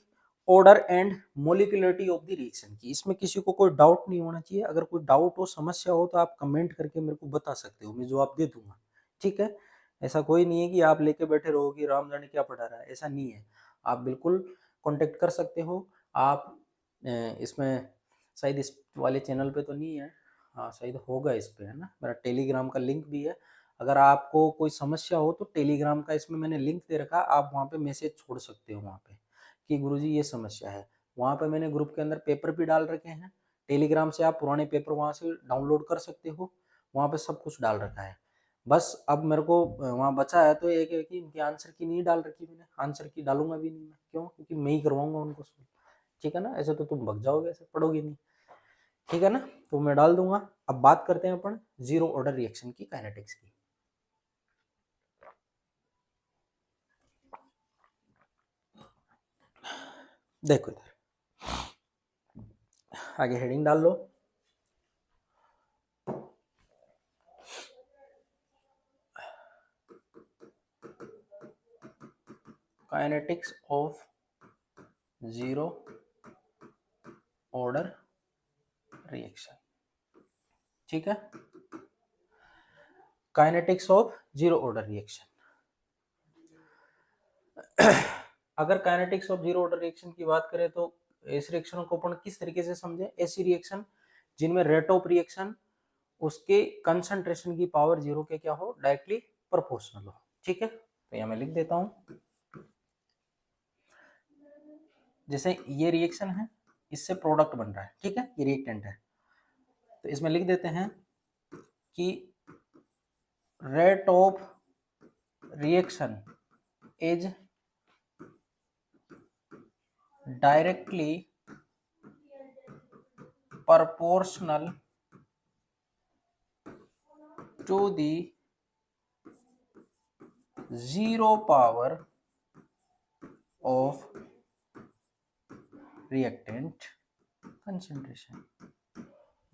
Order and molecularity of the reaction की। इसमें किसी को कोई डाउट नहीं होना चाहिए। अगर कोई डाउट हो, समस्या हो, तो आप कमेंट करके मेरे को बता सकते हो, मैं जवाब दे दूंगा। ठीक है, ऐसा कोई नहीं है कि आप लेके बैठे रहो कि राम जाने क्या पढ़ा रहा है, ऐसा नहीं है। आप बिल्कुल कांटेक्ट कर सकते हो। आप इसमें शायद इस वाले चैनल पे तो नहीं है, हाँ शायद होगा इस पे, है ना। मेरा टेलीग्राम का लिंक भी है। अगर आपको कोई समस्या हो तो टेलीग्राम का इसमें मैंने लिंक दे रखा, आप वहाँ पे मैसेज छोड़ सकते हो वहाँ पे कि गुरुजी ये समस्या है। वहाँ पे मैंने ग्रुप के अंदर पेपर भी डाल रखे हैं। टेलीग्राम से आप पुराने पेपर वहाँ से डाउनलोड कर सकते हो, वहाँ पे सब कुछ डाल रखा है। बस अब मेरे को वहाँ बचा है तो एक है कि इनकी आंसर की नहीं डाल रखी मैंने, आंसर की डालूंगा भी नहीं मैं, क्यों? क्योंकि मैं ही करवाऊंगा उनको solve। ठीक है ना, ऐसे तो तुम भग जाओगे, ऐसे पढ़ोगे नहीं। ठीक है ना, तो मैं डाल दूंगा। अब बात करते हैं अपन जीरो ऑर्डर रिएक्शन की काइनेटिक्स की। देखो इधर आगे हेडिंग डाल लो, kinetics of zero order reaction. ठीक है, kinetics of zero order reaction. अगर kinetics of zero order reaction की बात करें तो इस रिएक्शन को अपन किस तरीके से समझे? ऐसी रिएक्शन जिनमें रेट ऑफ रिएक्शन उसके कंसंट्रेशन की पावर जीरो के क्या हो? डायरेक्टली प्रोपोर्शनल हो। ठीक है, तो यहां मैं लिख देता हूं, जैसे ये रिएक्शन है, इससे प्रोडक्ट बन रहा है। ठीक है, ये रिएक्टेंट है, तो इसमें लिख देते हैं कि rate of reaction is directly proportional to the zero power of reactant concentration।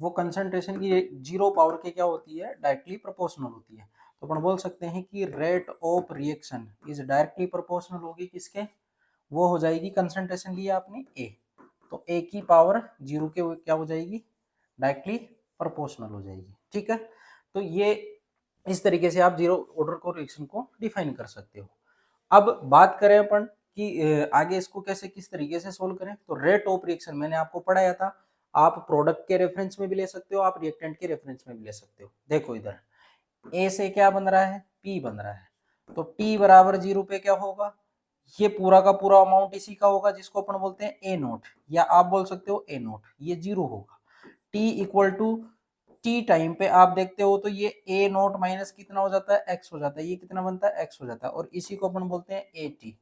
वो कंसंट्रेशन की जीरो पावर के क्या होती है? डायरेक्टली प्रोपोर्शनल होती है। तो अपन बोल सकते हैं कि rate of reaction is directly proportional होगी किसके? वो हो जाएगी, कंसंट्रेशन लिया आपने ए, तो ए की पावर जीरो के क्या हो जाएगी? डायरेक्टली प्रोपोर्शनल हो जाएगी। ठीक है, तो ये इस तरीके से आप जीरो ऑर्डर को रिएक्शन को डिफाइन कर सकते हो। अब बात करें अपन कि आगे इसको कैसे किस तरीके से सोल्व करें, तो रेट ऑफ रिएक्शन मैंने आपको पढ़ाया था। आप प्रोडक्ट के रेफरेंस में भी ले सकते हो, आप रिएक्टेंट के रेफरेंस में भी ले सकते हो। देखो इधर ए से क्या बन रहा है? पी बन रहा है, तो टी बराबर जीरो पे क्या होगा? ये पूरा का पूरा अमाउंट इसी का होगा जिसको अपन बोलते हैं ए नोट, या आप बोल सकते हो ए नोट, ये जीरो होगा। T equal to t time पे आप देखते हो तो ये ए नोट माइनस कितना हो जाता है? एक्स हो जाता है। ये कितना बनता है? एक्स हो जाता है, और इसी को अपन बोलते हैं ए टी।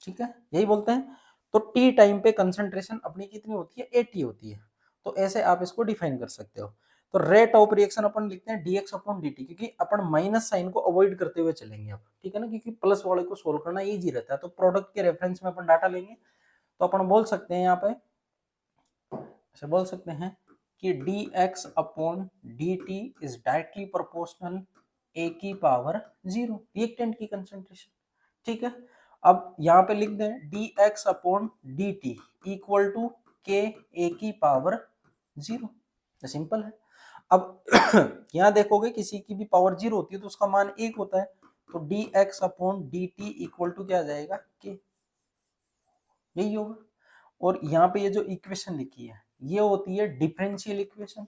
ठीक है, यही बोलते हैं। तो टी टाइम पे कंसंट्रेशन अपनी कितनी होती है? 80 होती है। तो ऐसे आप इसको डिफाइन कर सकते हो। तो रेट ऑफ रिएक्शन अपन लिखते हैं dx अपॉन dt, क्योंकि अपन माइनस साइन को अवॉइड करते हुए चलेंगे अब। ठीक है ना, क्योंकि प्लस वाले को सोल्व करना इजी रहता है। तो प्रोडक्ट के रेफरेंस में अपन डाटा लेंगे, तो अपन बोल सकते हैं यहाँ पे ऐसे बोल सकते हैं कि dx upon dt is directly proportional a की पावर जीरो, रिएक्टेंट की कंसंट्रेशन। ठीक है, अब यहाँ पे लिख दें dx upon dt equal to k a की पावर जीरो, सिंपल है। अब यहाँ देखोगे किसी की भी पावर 0 होती है तो उसका मान 1 होता है, तो dx upon dt equal to क्या आ जाएगा k, यही होगा। और यहाँ पे ये जो इक्वेशन लिखी है ये होती है differential equation,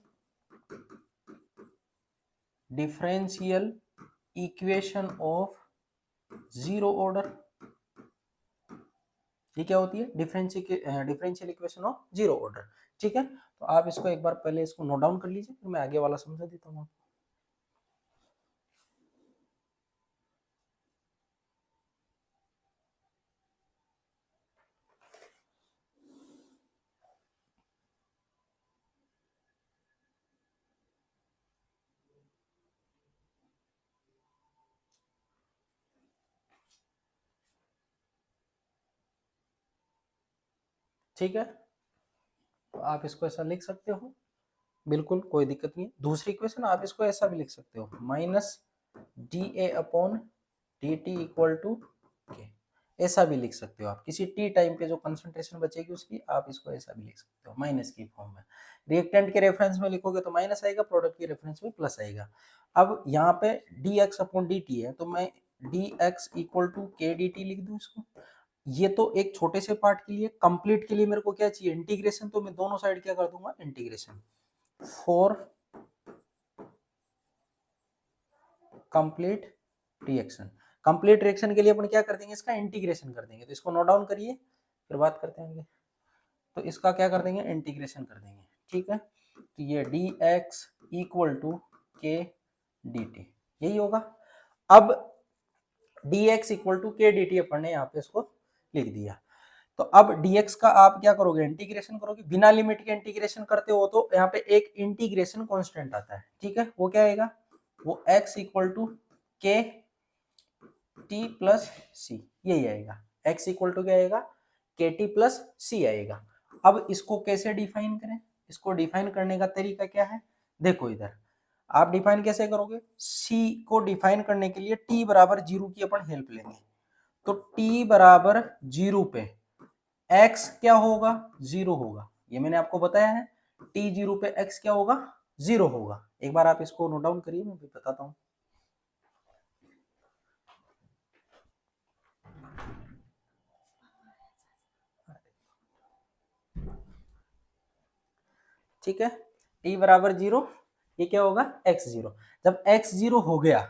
differential equation of zero order. ये क्या होती है? Differential equation of zero order. ठीक है, तो आप इसको एक बार पहले इसको नोट डाउन कर लीजिए, फिर मैं आगे वाला समझा देता हूँ। ठीक है, तो आप इसको ऐसा लिख सकते हो, बिल्कुल कोई दिक्कत नहीं है। दूसरी इक्वेशन आप इसको ऐसा भी लिख सकते हो, minus d a upon d t equal to k, ऐसा भी लिख सकते हो आप। किसी टी टाइम पे जो कंसंट्रेशन बचेगी उसकी आप इसको ऐसा भी लिख सकते हो, माइनस की फॉर्म में। रिएक्टेंट के रेफरेंस में लिखोगे तो माइनस आएगा, प्रोडक्ट के रेफरेंस में प्लस आएगा। अब यहाँ पे D x upon d T है, तो मैं डी एक्स इक्वल टू के डी टी लिख दूं इसको। ये तो एक छोटे से पार्ट के लिए, कंप्लीट के लिए मेरे को क्या चाहिए? इंटीग्रेशन। तो मैं दोनों साइड क्या कर दूंगा? Integration for complete reaction. Complete reaction के लिए अपन क्या कर देंगे? इसका इंटीग्रेशन कर देंगे। तो इसको नोट डाउन करिए, फिर बात करते हैं। तो इसका क्या कर देंगे? इंटीग्रेशन कर देंगे। ठीक है, तो ये डी एक्स इक्वल टू के डी टी, यही होगा। अब डी एक्स इक्वल टू के डी टी अपन ने यहाँ पे इसको लिख दिया। तो अब dx का आप क्या करोगे? इंटीग्रेशन करोगे। बिना लिमिट के इंटीग्रेशन करते हो तो यहाँ पे एक इंटीग्रेशन कांस्टेंट आता है। ठीक है, वो क्या आएगा? वो x इक्वल टू के टी प्लस सी, यही आएगा। x इक्वल टू क्या आएगा? के टी प्लस सी आएगा। अब इसको कैसे डिफाइन करें? इसको डिफाइन करने का तरीका क्या है? देखो इधर, आप डिफाइन कैसे करोगे? c को डिफाइन करने के लिए t बराबर 0 की अपन हेल्प लेंगे। तो t बराबर 0 पे x क्या होगा? 0 होगा। ये मैंने आपको बताया है, t 0 पे x क्या होगा? 0 होगा। एक बार आप इसको नोट डाउन करिए, मैं भी बताता हूँ। ठीक है, t बराबर 0, ये क्या होगा? x 0। जब x 0 हो गया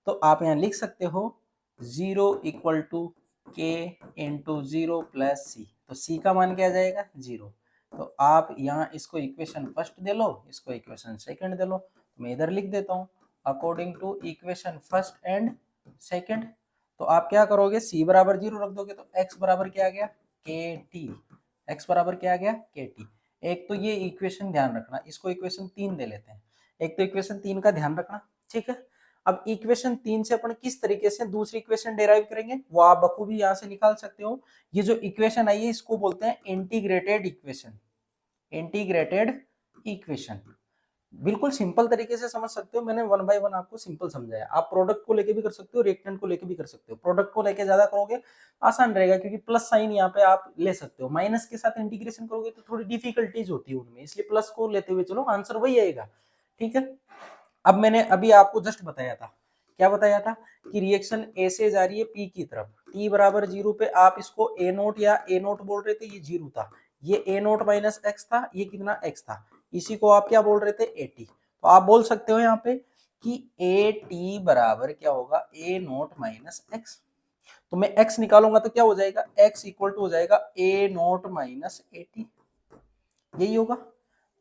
तो आप यहाँ लिख सकते हो 0 इक्वल टू के इंटू 0 प्लस सी। तो c का मान क्या आ जाएगा? 0। तो आप यहाँ इसको इक्वेशन फर्स्ट दे लो, इसको इक्वेशन सेकंड दे लो। तो मैं इधर लिख देता हूँ according to equation first and second. तो आप क्या करोगे? c बराबर 0 रख दोगे तो x बराबर क्या आ गया? के टी। x बराबर क्या आ गया? के टी। एक तो ये इक्वेशन ध्यान रखना, इसको इक्वेशन 3 दे लेते हैं। एक तो इक्वेशन 3 का ध्यान रखना। ठीक है, अब इक्वेशन 3 से अपन किस तरीके से दूसरी इक्वेशन डेराइव करेंगे वो आप बखूबी यहाँ से निकाल सकते हो। ये जो इक्वेशन आई है इसको बोलते हैं इंटीग्रेटेड इक्वेशन। इंटीग्रेटेड इक्वेशन बिल्कुल सिंपल तरीके से समझ सकते हो। मैंने वन बाय वन आपको सिंपल समझाया। आप प्रोडक्ट को लेके भी कर सकते हो, रिएक्टेंट को लेके भी कर सकते हो। प्रोडक्ट को लेके ज्यादा करोगे आसान रहेगा, क्योंकि प्लस साइन यहाँ पे आप ले सकते हो। माइनस के साथ इंटीग्रेशन करोगे तो थोड़ी डिफिकल्टीज होती है उनमें, इसलिए प्लस को लेते हुए चलो, आंसर वही आएगा। ठीक है, अब मैंने अभी आपको जस्ट बताया था, क्या बताया था? कि रिएक्शन ए से जा रही है पी की तरफ, टी बराबर 0 पे आप इसको ए नोट या ए नोट बोल रहे थे, ये 0 था। ये ए नोट माइनस एक्स था, ये कितना? एक्स था। इसी को आप क्या बोल रहे थे? A T. तो आप बोल सकते हो यहाँ पे कि ए टी बराबर क्या होगा? ए नोट माइनस एक्स। तो मैं x निकालूंगा तो क्या हो जाएगा? x इक्वल टू हो जाएगा a note minus A T, यही होगा।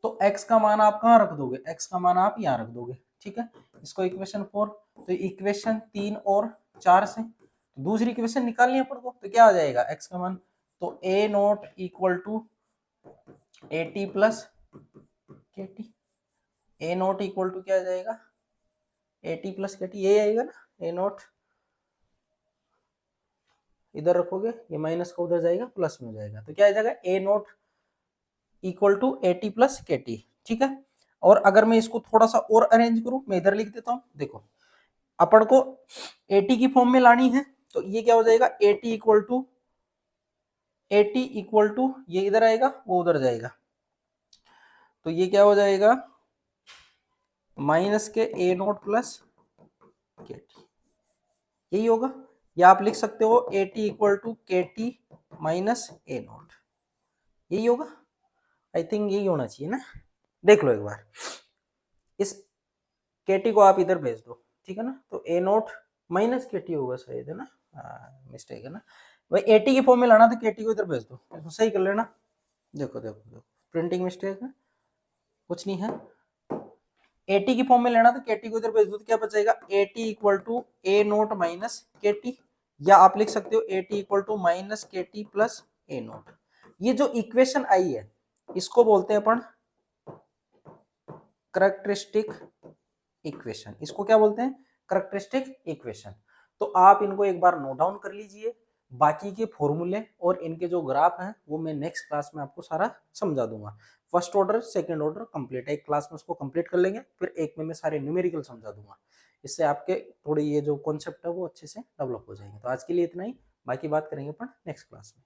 तो x का मान आप कहाँ रख दोगे? x का मान आप यहाँ रख दोगे। ठीक है, इसको इक्वेशन 4। तो इक्वेशन 3 और 4 से दूसरी इक्वेशन निकालनी है अपन को, तो क्या आ जाएगा x का मान? तो a not equal to A T plus K T. A not equal to क्या आ जाएगा? A T plus K T, ये आएगा ना। ए नोट इधर रखोगे, ये माइनस का उधर जाएगा, प्लस में हो जाएगा। तो क्या आ जाएगा? A not equal to A T plus K T. ठीक है, और अगर मैं इसको थोड़ा सा और अरेंज करूं, मैं इधर लिख देता हूं। देखो, अपन को ए टी की फॉर्म में लानी है, तो ये क्या हो जाएगा? ए टी इक्वल टू ये इधर आएगा, वो उधर जाएगा। तो ये क्या हो जाएगा? माइनस के ए नोट प्लस के टी, यही होगा। या आप लिख सकते हो ए टी इक्वल टू के टी माइनस ए नोट, यही होगा। आई थिंक यही होना चाहिए ना। देख लो एक बार, इस के टी को आप इधर भेज दो, ठीक है ना, तो ए नोट माइनस के टी होगा शायद, है ना, मिस्टेक है ना भाई। ए टी की फॉर्म में लाना तो के टी को इधर भेज दो, इसको सही कर लेना। देखो देखो देखो, प्रिंटिंग मिस्टेक है, कुछ नहीं है। ए टी की फॉर्म में लेना तो के टी को इधर भेज दो, तो क्या बचेगा, A T equal to A naught minus K T, या आप लिख सकते हो A T equal to minus K T plus A naught. ये जो इक्वेशन आई है इसको बोलते हैं अपन करैक्टरिस्टिक इक्वेशन। इसको क्या बोलते हैं, करैक्टरिस्टिक इक्वेशन। तो आप इनको एक बार नोट डाउन कर लीजिए। बाकी के फॉर्मूले और इनके जो ग्राफ हैं वो मैं नेक्स्ट क्लास में आपको सारा समझा दूंगा। First order second order complete है, एक क्लास में उसको कंप्लीट कर लेंगे, फिर एक में मैं सारे न्यूमेरिकल समझा दूंगा। इससे आपके थोड़ी ये जो कॉन्सेप्ट है वो अच्छे से डेवलप हो जाएंगे। तो आज के लिए इतना ही, बाकी बात करेंगे अपन नेक्स्ट क्लास में।